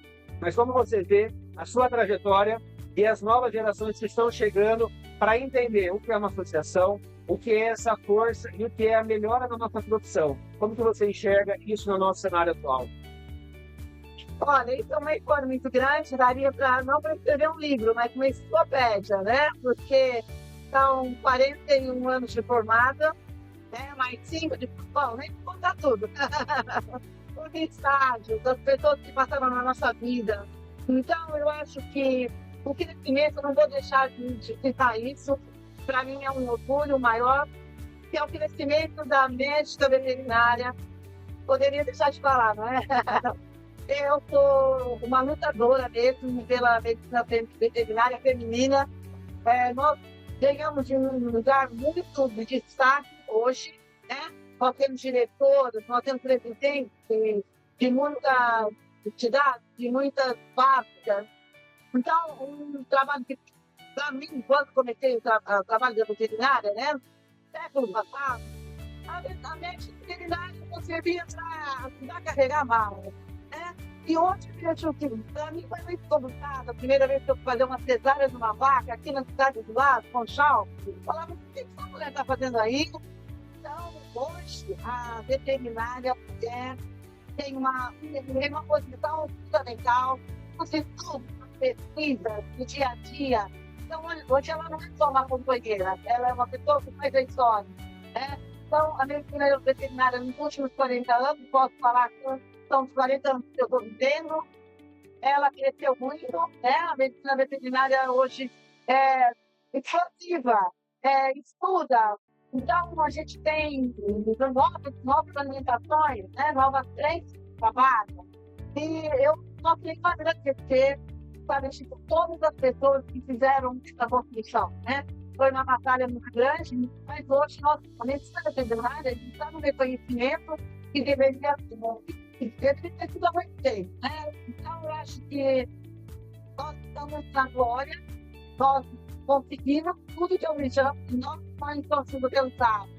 mas como você vê a sua trajetória e as novas gerações que estão chegando para entender o que é uma associação, o que é essa força e o que é a melhora da nossa profissão. Como que você enxerga isso no nosso cenário atual? Olha, isso é uma história muito grande, daria não para escrever um livro, mas uma enciclopédia, né? Porque são 41 anos de formada, né? Mais 5 de... Bom, nem vou contar tudo. Os estágios, as pessoas que passaram na nossa vida. Então, eu acho que o crescimento, eu não vou deixar de citar isso, para mim é um orgulho maior, que é o crescimento da médica veterinária. Poderia deixar de falar, não é? Eu sou uma lutadora mesmo pela medicina veterinária feminina. Nós ganhamos de um lugar muito de destaque hoje, né? Nós temos diretoras, nós temos presidentes de muitas entidades, de muitas fábricas. Então, um trabalho que, para mim, quando comecei o trabalho da veterinária, né, século passado, a médica veterinária não servia para ajudar a carregar mala, né? E hoje, para mim foi muito complicado. A primeira vez que eu fui fazer uma cesárea numa vaca, aqui na cidade do lado, Conchal, falava, o que essa mulher está fazendo aí? Então, hoje, a veterinária tem uma posição fundamental, você tudo, pesquisa, do dia a dia. Então, hoje ela não é só uma companheira, ela é uma pessoa que faz a história, né? Então, a medicina veterinária nos últimos 40 anos, posso falar que são os 40 anos que eu estou vivendo, ela cresceu muito, né? A medicina veterinária hoje é expansiva, estuda. Então, a gente tem novas alimentações, né? Novas frentes de trabalho. E eu só tenho a agradecer, sabe, tipo, todas as pessoas que fizeram essa construção, né? Foi uma batalha muito grande, mas hoje a medicina veterinária está no reconhecimento que deveria ter sido há muito tempo, né? Então, eu acho que nós estamos na glória, nós conseguimos tudo que almejamos, nós estamos sendo pensados,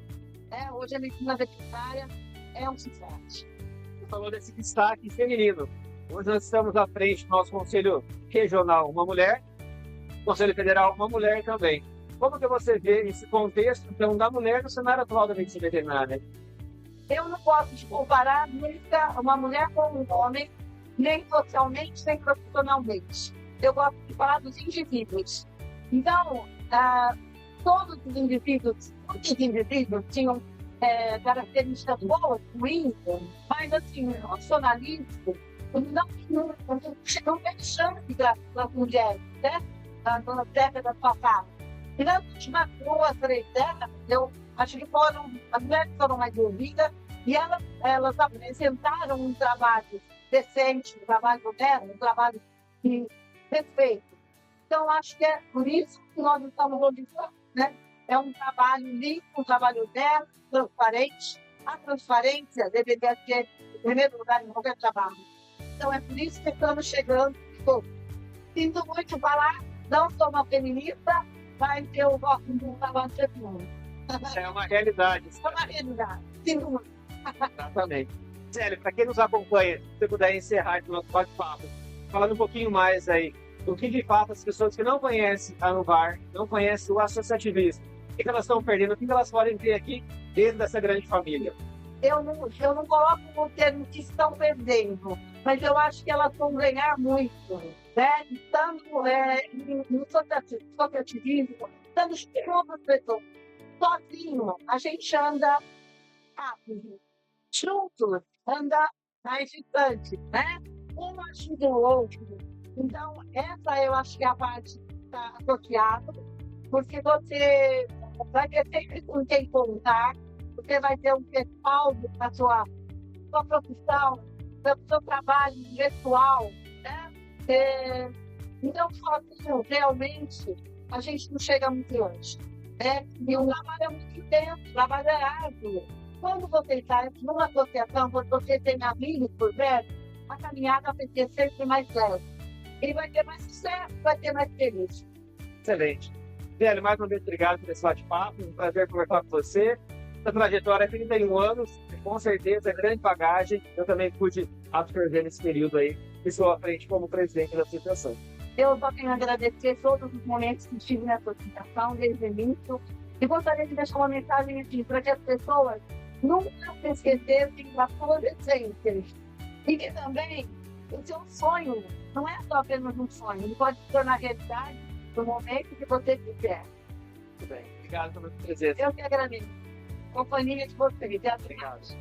né? Hoje a medicina veterinária é um sucesso. Você falou desse destaque feminino. Hoje nós estamos à frente do nosso Conselho Regional, uma mulher, Conselho Federal, uma mulher também. Como que você vê esse contexto, então, da mulher no cenário atual da medicina veterinária? Eu não posso te comparar nunca uma mulher com um homem, nem socialmente, nem profissionalmente. Eu gosto de falar dos indivíduos. Então, todos os indivíduos, muitos indivíduos tinham características boas, ruins, mas, assim, o profissionalismo não tem chance das mulheres, né? Nas décadas passadas. E nas últimas 2, 3 décadas, eu acho que as mulheres foram mais ouvidas e elas apresentaram um trabalho decente, um trabalho moderno, um trabalho de respeito. Então, acho que é por isso que nós estamos hoje, né? É um trabalho limpo, um trabalho moderno, transparente. A transparência deveria ser, em primeiro lugar, em qualquer trabalho. Então, é por isso que estamos chegando. Sinto muito falar, não sou uma feminista, mas eu gosto de um trabalho feminino. É uma realidade. É uma realidade. Sinto muito. Exatamente. Célia, para quem nos acompanha, se você puder encerrar o nosso bate-papo, falando um pouquinho mais aí do que de fato as pessoas que não conhecem a Anvar, não conhecem o associativismo, o que elas estão perdendo, o que elas podem ter aqui dentro dessa grande família. Eu não coloco no termo que estão perdendo, mas eu acho que elas vão ganhar muito, né? Estando no associativismo, estando com outras pessoas. Sozinho, a gente anda rápido. Juntos, anda mais distante, né? Um ajuda o outro. Então, essa eu acho que é a parte que está associada, porque você vai ter sempre com quem contar, você vai ter um respaldo na sua profissão, no seu trabalho pessoal, né? Então, sozinho, realmente, a gente não chega muito longe, né? E o trabalho é muito intenso, o trabalho é árduo. Quando você está numa associação, quando você tem amigos por perto, a caminhada vai ser sempre mais leve. Ele vai ter mais sucesso, vai ter mais feliz. Excelente. Célia, mais uma vez, obrigado por esse bate-papo. Um prazer conversar com você. Essa trajetória é 31 anos, com certeza é grande bagagem. Eu também pude absorver nesse período aí, estou à frente como presidente da associação. Eu só tenho a agradecer todos os momentos que estive nessa associação, desde o início. E gostaria de deixar uma mensagem aqui para que as pessoas nunca se esquecessem da sua essência. E que também o seu sonho não é só apenas um sonho, ele pode se tornar realidade no momento que você quiser. Muito bem. Obrigado pela presença. Eu que agradeço. Companhia de vocês. Obrigado.